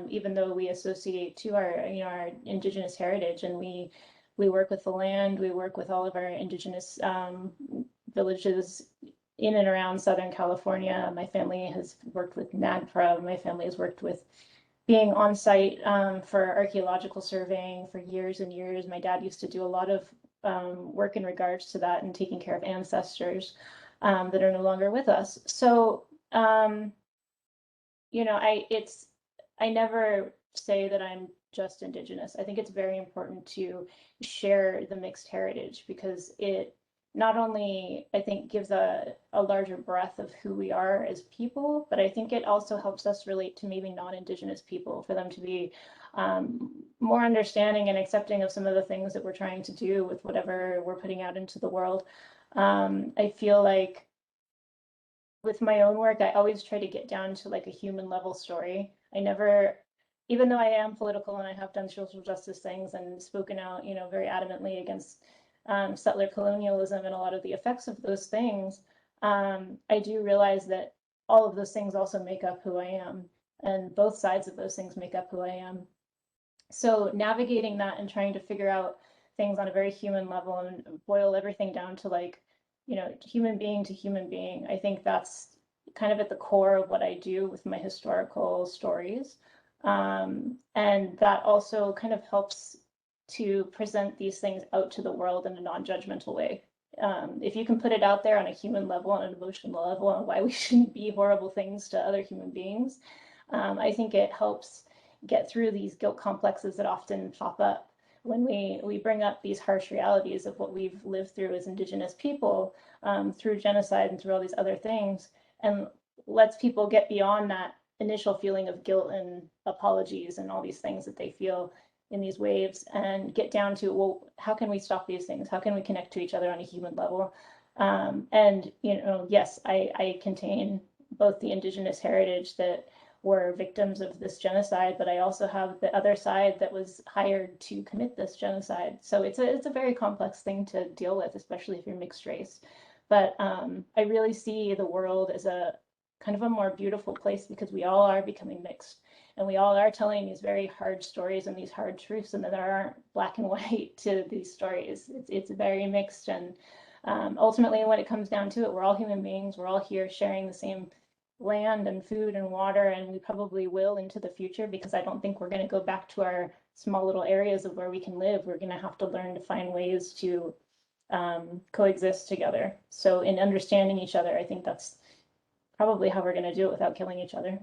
D: even though we associate to our, our Indigenous heritage, and we work with the land, we work with all of our Indigenous villages in and around Southern California. My family has worked with NAGPRA. My family has worked with being on site for archaeological surveying for years and years. My dad used to do a lot of work in regards to that and taking care of ancestors that are no longer with us. So, I never say that I'm just Indigenous. I think it's very important to share the mixed heritage, because it not only, I think, gives a larger breadth of who we are as people, but I think it also helps us relate to maybe non-Indigenous people, for them to be more understanding and accepting of some of the things that we're trying to do with whatever we're putting out into the world. I feel like with my own work, I always try to get down to like a human level story. I never, even though I am political and I have done social justice things and spoken out, you know, very adamantly against settler colonialism and a lot of the effects of those things, I do realize that all of those things also make up who I am, and both sides of those things make up who I am. So navigating that and trying to figure out things on a very human level and boil everything down to like, you know, human being to human being, I think that's kind of at the core of what I do with my historical stories. And that also kind of helps to present these things out to the world in a non-judgmental way. If you can put it out there on a human level, on an emotional level, on why we shouldn't be horrible things to other human beings, I think it helps get through these guilt complexes that often pop up when we bring up these harsh realities of what we've lived through as Indigenous people, through genocide and through all these other things, and lets people get beyond that initial feeling of guilt and apologies and all these things that they feel in these waves, and get down to, well, how can we stop these things? How can we connect to each other on a human level? And, you know, yes, I contain both the Indigenous heritage that were victims of this genocide, but I also have the other side that was hired to commit this genocide. So it's a very complex thing to deal with, especially if you're mixed race. But I really see the world as a kind of a more beautiful place, because we all are becoming mixed, and we all are telling these very hard stories and these hard truths, and that there aren't black and white to these stories. It's very mixed, and ultimately, when it comes down to it, we're all human beings. We're all here sharing the same land and food and water, and we probably will into the future, because I don't think we're going to go back to our small little areas of where we can live. We're going to have to learn to find ways to coexist together. So in understanding each other, I think that's probably how we're going to do it without killing each other.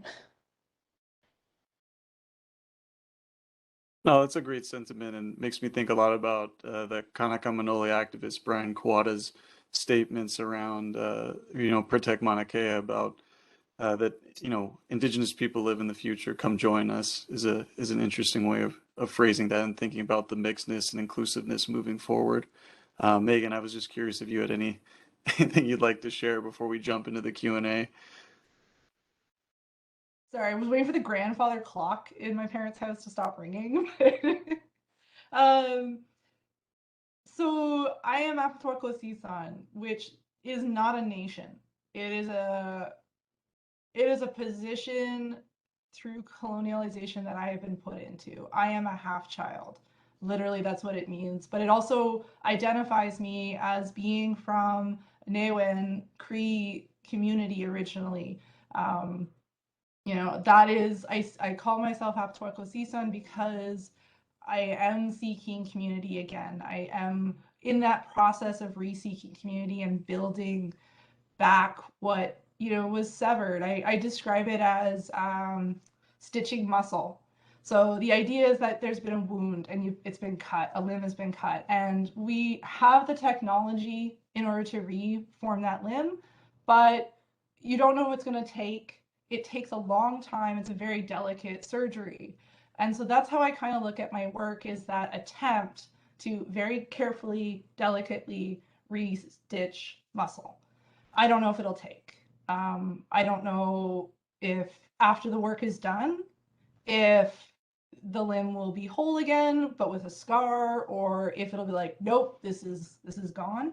A: No, that's a great sentiment, and makes me think a lot about the Kanaka Manoli activist Brian Quada's statements around, you know, Protect Mauna Kea, about that, you know, Indigenous people live in the future, come join us, is an interesting way of phrasing that and thinking about the mixedness and inclusiveness moving forward. Meagan, I was just curious if you had anything you'd like to share before we jump into the Q&A.
C: Sorry, I was waiting for the grandfather clock in my parents' house to stop ringing. So I am Âpihtawikosisân, which is not a nation. It is a position through colonialization that I have been put into. I am a half child. Literally, that's what it means. But it also identifies me as being from Newen Cree community originally. You know, that is, I call myself Âpihtawikosisân because I am seeking community again. I am in that process of re-seeking community and building back what, you know, was severed. I describe it as stitching muscle. So the idea is that there's been a wound and it's been cut, a limb has been cut, and we have the technology in order to reform that limb, but you don't know what's going to take. It takes a long time. It's a very delicate surgery. And so that's how I kind of look at my work, is that attempt to very carefully, delicately re-stitch muscle. I don't know if it'll take. I don't know if after the work is done, if the limb will be whole again, but with a scar, or if it'll be like, nope, this is gone.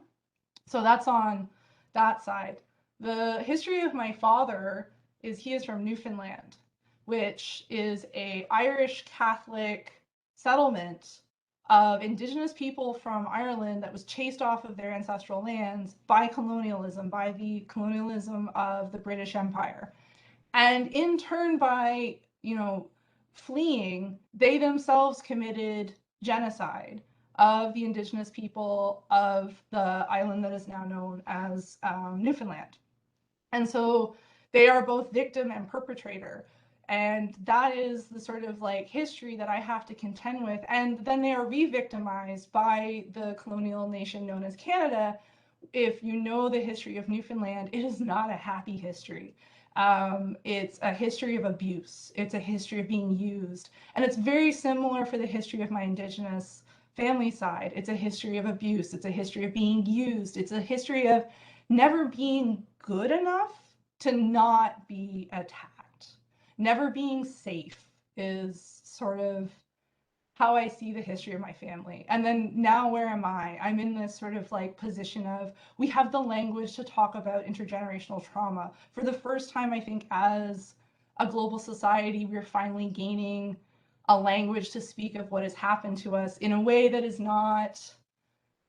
C: So that's on that side. The history of my father is he is from Newfoundland, which is a Irish Catholic settlement of Indigenous people from Ireland that was chased off of their ancestral lands by colonialism, by the colonialism of the British Empire. And in turn, by, you know, fleeing, they themselves committed genocide of the Indigenous people of the island that is now known as Newfoundland. And so they are both victim and perpetrator. And that is the sort of like history that I have to contend with. And then they are re-victimized by the colonial nation known as Canada, if you know the history of Newfoundland, it is not a happy history. It's a history of abuse. It's a history of being used. And it's very similar for the history of my Indigenous family side. It's a history of abuse. It's a history of being used. It's a history of never being good enough to not be attacked. Never being safe is sort of how I see the history of my family. And then now where am I? I'm in this sort of like position of we have the language to talk about intergenerational trauma. For the first time, I think as a global society, we're finally gaining a language to speak of what has happened to us in a way that is not,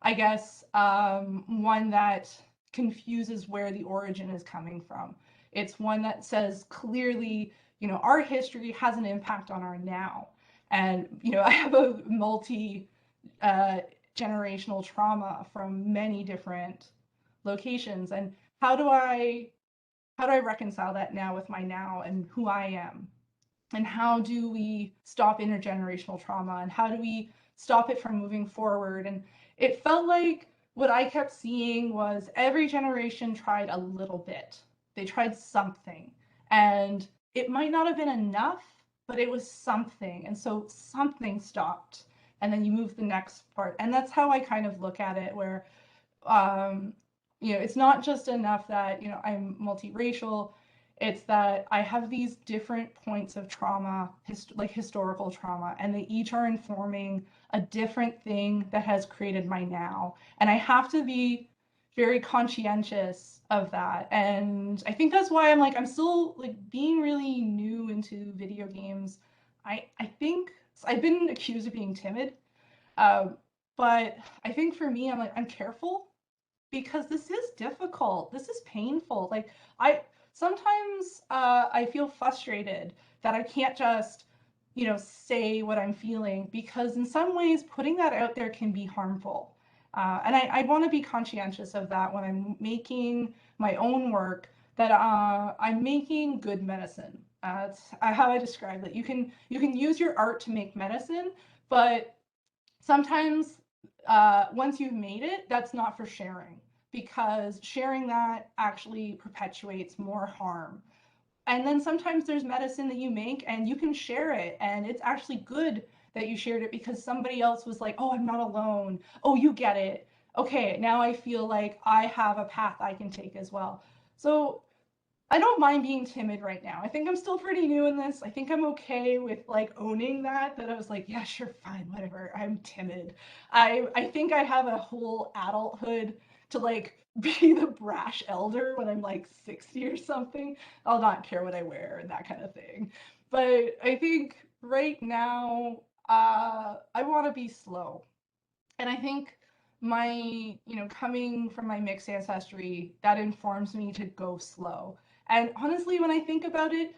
C: I guess, one that confuses where the origin is coming from. It's one that says clearly, you know, our history has an impact on our now. And, you know, I have a generational trauma from many different locations. And how do I reconcile that now with my now and who I am? And how do we stop intergenerational trauma? And how do we stop it from moving forward? And it felt like what I kept seeing was every generation tried a little bit. They tried something. And it might not have been enough, but it was something. And so something stopped. And then you move the next part. And that's how I kind of look at it, where, you know, it's not just enough that, you know, I'm multiracial. It's that I have these different points of trauma, like historical trauma, and they each are informing a different thing that has created my now. And I have to be very conscientious of that. And I think that's why I'm still like being really new into video games. I think I've been accused of being timid. But I think for me, I'm careful because this is difficult. This is painful. Like sometimes I feel frustrated that I can't just, you know, say what I'm feeling, because in some ways putting that out there can be harmful. And I want to be conscientious of that when I'm making my own work, that I'm making good medicine. That's how I describe it. You can use your art to make medicine, but sometimes once you've made it, that's not for sharing, because sharing that actually perpetuates more harm. And then sometimes there's medicine that you make and you can share it, and it's actually good that you shared it because somebody else was like, oh, I'm not alone. Oh, you get it. Okay, now I feel like I have a path I can take as well. So I don't mind being timid right now. I think I'm still pretty new in this. I think I'm okay with like owning that I was like, yeah, sure, fine, whatever. I'm timid. I think I have a whole adulthood to like be the brash elder when I'm like 60 or something. I'll not care what I wear and that kind of thing. But I think right now, I want to be slow. And I think my, you know, coming from my mixed ancestry, that informs me to go slow. And honestly, when I think about it,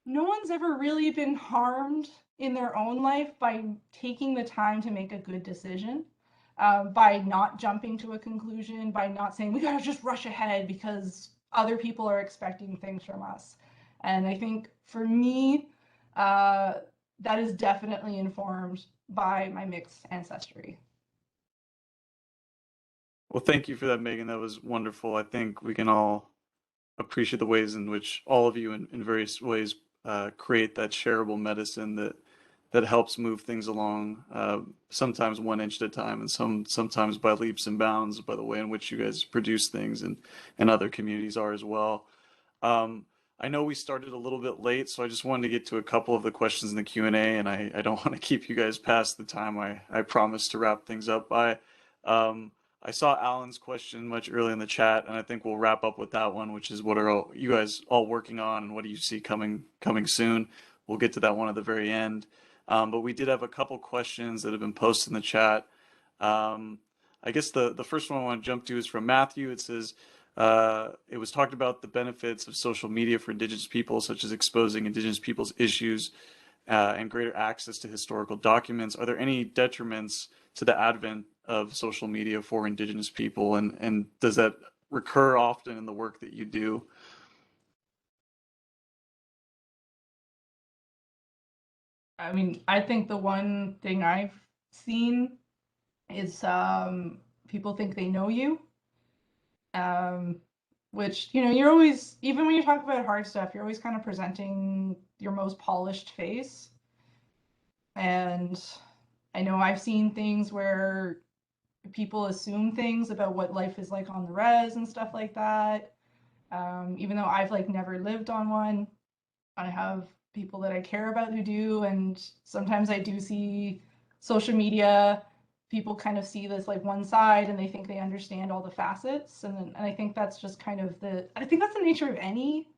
C: no one's ever really been harmed in their own life by taking the time to make a good decision, by not jumping to a conclusion, by not saying we gotta just rush ahead because other people are expecting things from us. And I think for me, that is definitely informed by my mixed ancestry.
A: Well, thank you for that, Meagan. That was wonderful. I think we can all appreciate the ways in which all of you, in various ways, create that shareable medicine that helps move things along. Sometimes 1 inch at a time, and sometimes by leaps and bounds by the way in which you guys produce things, and other communities are as well. I know we started a little bit late, so I just wanted to get to a couple of the questions in the Q&A, and I don't want to keep you guys past the time I promised to wrap things up by. I saw Alan's question much earlier in the chat, and I think we'll wrap up with that one, which is what are you guys all working on, and what do you see coming soon? We'll get to that one at the very end. But we did have a couple questions that have been posted in the chat. I guess the first one I want to jump to is from Matthew. It says, it was talked about the benefits of social media for Indigenous people, such as exposing Indigenous people's issues and greater access to historical documents. Are there any detriments to the advent of social media for Indigenous people, and does that recur often in the work that you do?
C: I mean, I think the one thing I've seen is people think they know you. which, you know, you're always, even when you talk about hard stuff, you're always kind of presenting your most polished face. And I know I've seen things where people assume things about what life is like on the res and stuff like that. Even though I've like never lived on one, I have people that I care about who do, and sometimes I do see social media, people kind of see this like one side and they think they understand all the facets, and I think that's just kind of I think that's the nature of any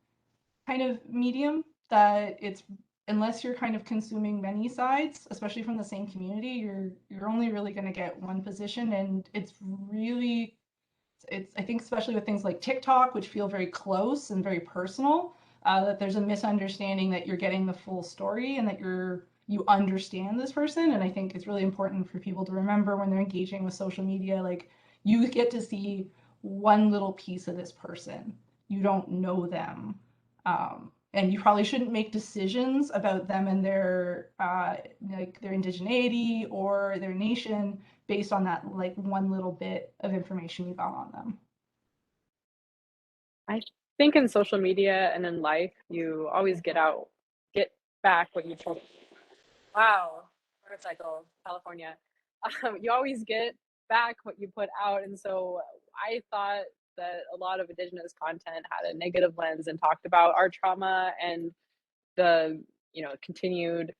C: kind of medium, that it's, unless you're kind of consuming many sides, especially from the same community, you're only really going to get one position. And it's really, it's, I think especially with things like TikTok, which feel very close and very personal, that there's a misunderstanding that you're getting the full story and that you understand this person. And I think it's really important for people to remember when they're engaging with social media, like, you get to see one little piece of this person. You don't know them. And you probably shouldn't make decisions about them and their like their indigeneity or their nation based on that like one little bit of information you got on them.
B: I think in social media and in life, you always get back what you told. Wow, motorcycle, California. You always get back what you put out, and so I thought that a lot of Indigenous content had a negative lens and talked about our trauma and the, you know, continued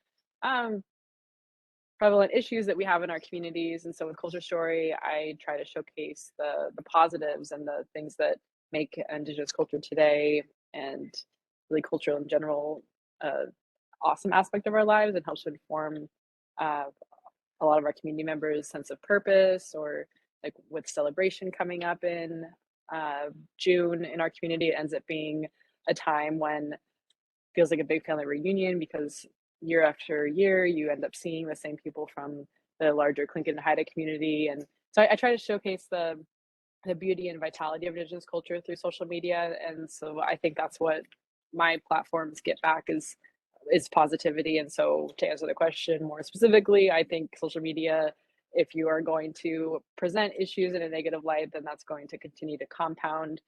B: prevalent issues that we have in our communities. And so with Culture Story, I try to showcase the positives and the things that make Indigenous culture today and really culture in general awesome aspect of our lives, and helps to inform a lot of our community members' sense of purpose, or like with celebration coming up in June in our community, it ends up being a time when it feels like a big family reunion, because year after year you end up seeing the same people from the larger Tlingit and Haida community. And so I try to showcase the beauty and vitality of Indigenous culture through social media. And so I think that's what my platforms get back is positivity. And so to answer the question more specifically, I think social media, if you are going to present issues in a negative light, then that's going to continue to compound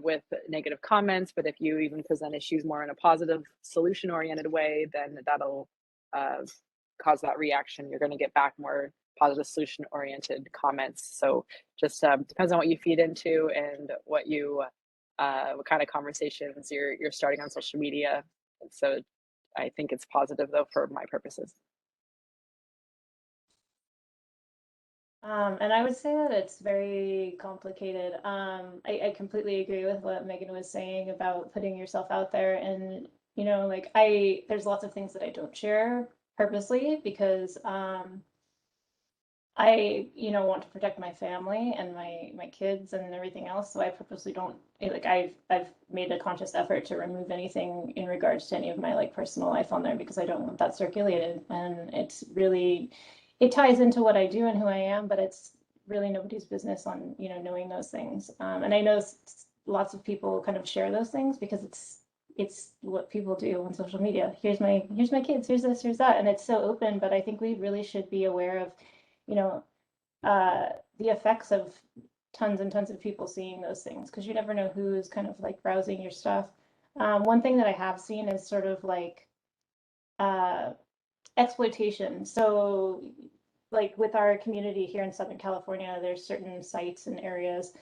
B: with negative comments. But if you even present issues more in a positive, solution-oriented way, then that'll cause that reaction. You're going to get back more positive, solution-oriented comments. So just depends on what you feed into and what kind of conversations you're starting on social media. And so I think it's positive, though, for my purposes.
D: And I would say that it's very complicated. I completely agree with what Meagan was saying about putting yourself out there. And, you know, like there's lots of things that I don't share purposely because I, you know, want to protect my family and my kids and everything else. So I purposely don't, like, I've made a conscious effort to remove anything in regards to any of my like personal life on there, because I don't want that circulated. And it's really, it ties into what I do and who I am, but it's really nobody's business on, you know, knowing those things. And I know lots of people kind of share those things because it's what people do on social media. Here's my kids, here's this, here's that. And it's so open, but I think we really should be aware of, you know, the effects of tons and tons of people seeing those things, because you never know who's kind of like browsing your stuff. One thing that I have seen is sort of like exploitation. So like with our community here in Southern California, there's certain sites and areas,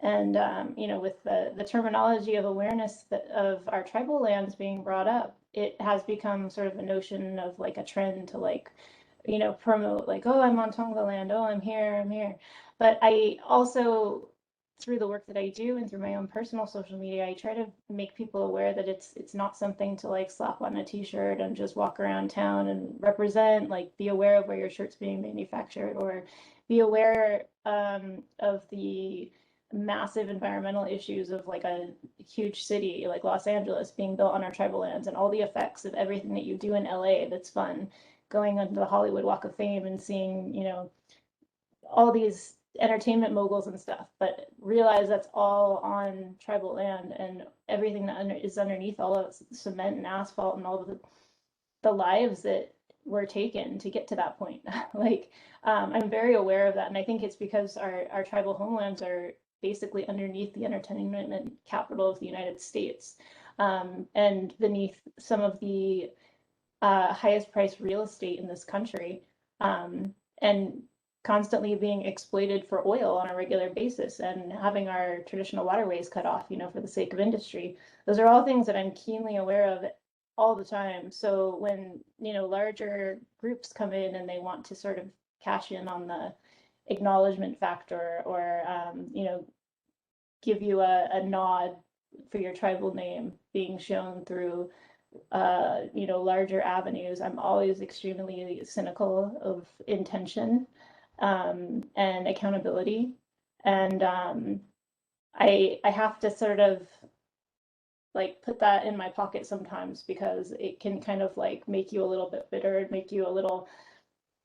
D: and you know, with the terminology of awareness of our tribal lands being brought up, it has become sort of a notion of like a trend to like, you know, promote like, oh, I'm on Tongva land, oh, I'm here. But I also, through the work that I do and through my own personal social media, I try to make people aware that it's not something to like slap on a t-shirt and just walk around town and represent. Like, be aware of where your shirt's being manufactured, or be aware of the massive environmental issues of like a huge city like Los Angeles being built on our tribal lands, and all the effects of everything that you do in LA that's fun, going onto the Hollywood Walk of Fame and seeing, you know, all these entertainment moguls and stuff, but realize that's all on tribal land, and everything that is underneath, all of cement and asphalt and all of the lives that were taken to get to that point. Like, I'm very aware of that, and I think it's because our tribal homelands are basically underneath the entertainment capital of the United States, and beneath some of the highest priced real estate in this country, and constantly being exploited for oil on a regular basis, and having our traditional waterways cut off, for the sake of industry. Those are all things that I'm keenly aware of all the time. So when, larger groups come in and they want to sort of cash in on the acknowledgement factor, or, give you a nod for your tribal name being shown through larger avenues, I'm always extremely cynical of intention, and accountability. And I have to sort of like put that in my pocket sometimes, because it can kind of like make you a little bit bitter, make you a little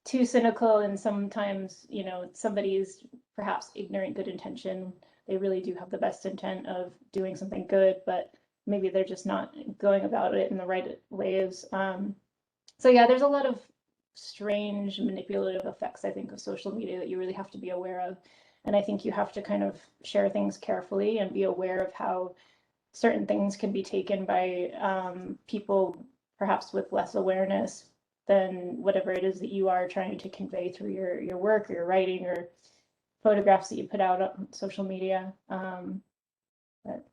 D: too cynical. And sometimes, somebody's perhaps ignorant good intention, they really do have the best intent of doing something good, but maybe they're just not going about it in the right ways. So yeah, there's a lot of strange manipulative effects, I think, of social media that you really have to be aware of. And I think you have to kind of share things carefully and be aware of how certain things can be taken by people perhaps with less awareness than whatever it is that you are trying to convey through your work or your writing or photographs that you put out on social media. But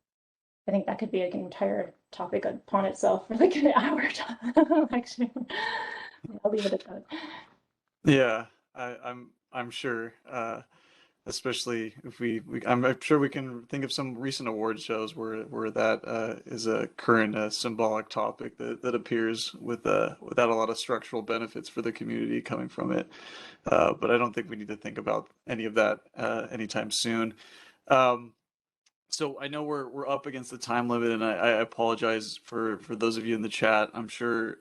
D: I think that could be like an entire topic upon itself for like an hour. Actually, I'll leave it at that.
A: Yeah, I'm sure. Especially if I'm sure we can think of some recent award shows where that is a current symbolic topic that appears without a lot of structural benefits for the community coming from it. But I don't think we need to think about any of that anytime soon. So I know we're up against the time limit, and I apologize for those of you in the chat. I'm sure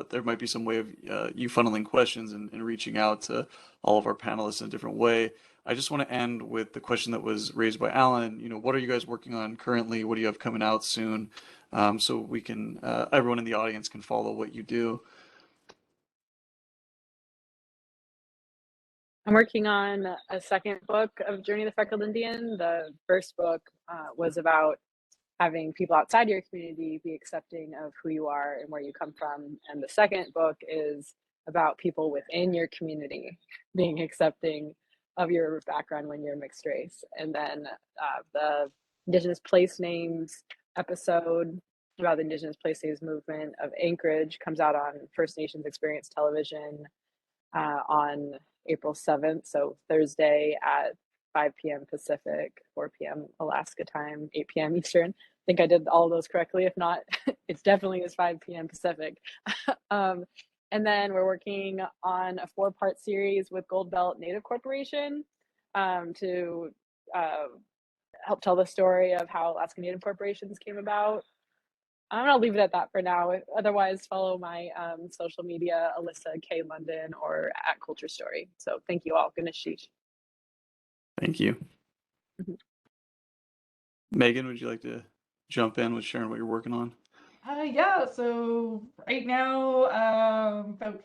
A: there might be some way of you funneling questions and reaching out to all of our panelists in a different way. I just want to end with the question that was raised by Alan. What are you guys working on currently? What do you have coming out soon? So we can, everyone in the audience can follow what you do.
B: I'm working on a second book of Journey of the Freckled Indian. The first book was about having people outside your community be accepting of who you are and where you come from. And the second book is about people within your community being accepting of your background when you're mixed race. And then the Indigenous place names episode about the Indigenous place names movement of Anchorage comes out on First Nations Experience Television on April 7th, so Thursday at 5 p.m. Pacific, 4 p.m. Alaska time, 8 p.m. Eastern. I think I did all of those correctly. If not, it definitely is 5 p.m. Pacific. And then we're working on a 4-part series with Gold Belt Native Corporation to help tell the story of how Alaska Native corporations came about. I'm gonna leave it at that for now. Otherwise, follow my social media, Alyssa K London, or at Culture Story. So thank you all. Ganeshish.
A: Thank you. Meagan, would you like to jump in with sharing what you're working on?
C: Yeah, so right now, about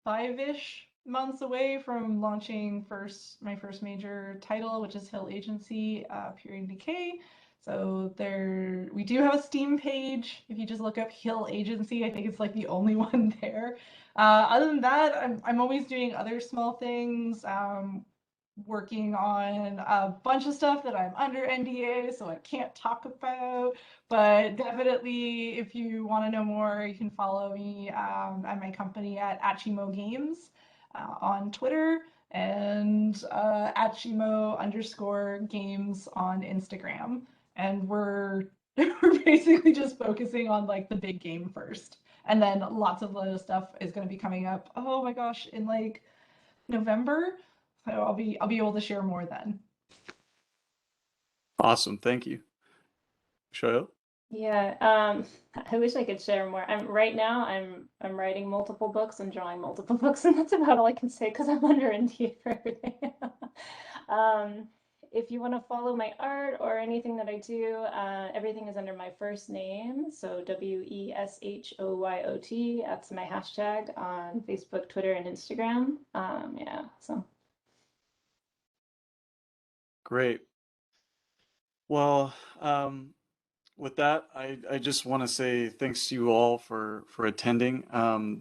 C: five-ish months away from launching my first major title, which is Hill Agency, Period Decay. So we do have a Steam page. If you just look up Hill Agency, I think it's like the only one there. Other than that, I'm always doing other small things. Working on a bunch of stuff that I'm under NDA, so I can't talk about. But definitely, if you want to know more, you can follow me at my company at Acebo Games on Twitter, and Acebo_games on Instagram. And we're basically just focusing on like the big game first, and then lots of other stuff is going to be coming up. Oh my gosh, in like November. So I'll be able to share more then.
A: Awesome, thank you. Weshoyot?
D: Yeah, I wish I could share more. Right now I'm writing multiple books and drawing multiple books, and that's about all I can say because I'm under NDA for everything. If you want to follow my art or anything that I do, everything is under my first name, so Weshoyot. That's my hashtag on Facebook, Twitter, and Instagram. Yeah, so.
A: Great. Well, with that, I just want to say thanks to you all for attending.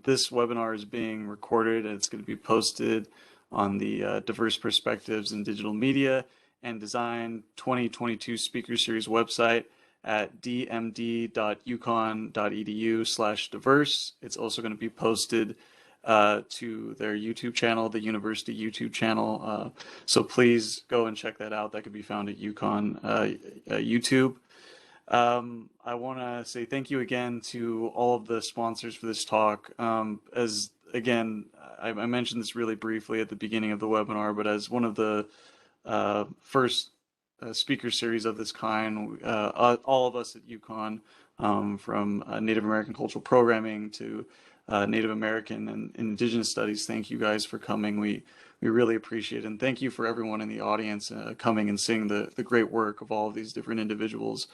A: This webinar is being recorded and it's going to be posted on the Diverse Perspectives in Digital Media and Design 2022 Speaker Series website at dmd.uconn.edu/diverse. It's also going to be posted to their YouTube channel, the university YouTube channel. So please go and check that out. That can be found at UConn YouTube. I want to say thank you again to all of the sponsors for this talk. As again, I mentioned this really briefly at the beginning of the webinar, but as one of the first speaker series of this kind, all of us at UConn, from Native American cultural programming to Native American and Indigenous studies, thank you guys for coming. We really appreciate it. And thank you for everyone in the audience coming and seeing the great work of all of these different individuals.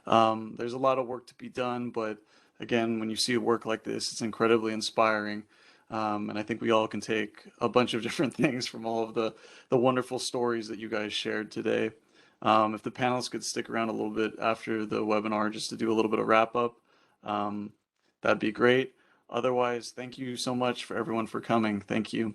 A: There's a lot of work to be done, but again, when you see a work like this, it's incredibly inspiring. And I think we all can take a bunch of different things from all of the wonderful stories that you guys shared today. If the panelists could stick around a little bit after the webinar just to do a little bit of wrap up, that'd be great. Otherwise, thank you so much for everyone for coming. Thank you.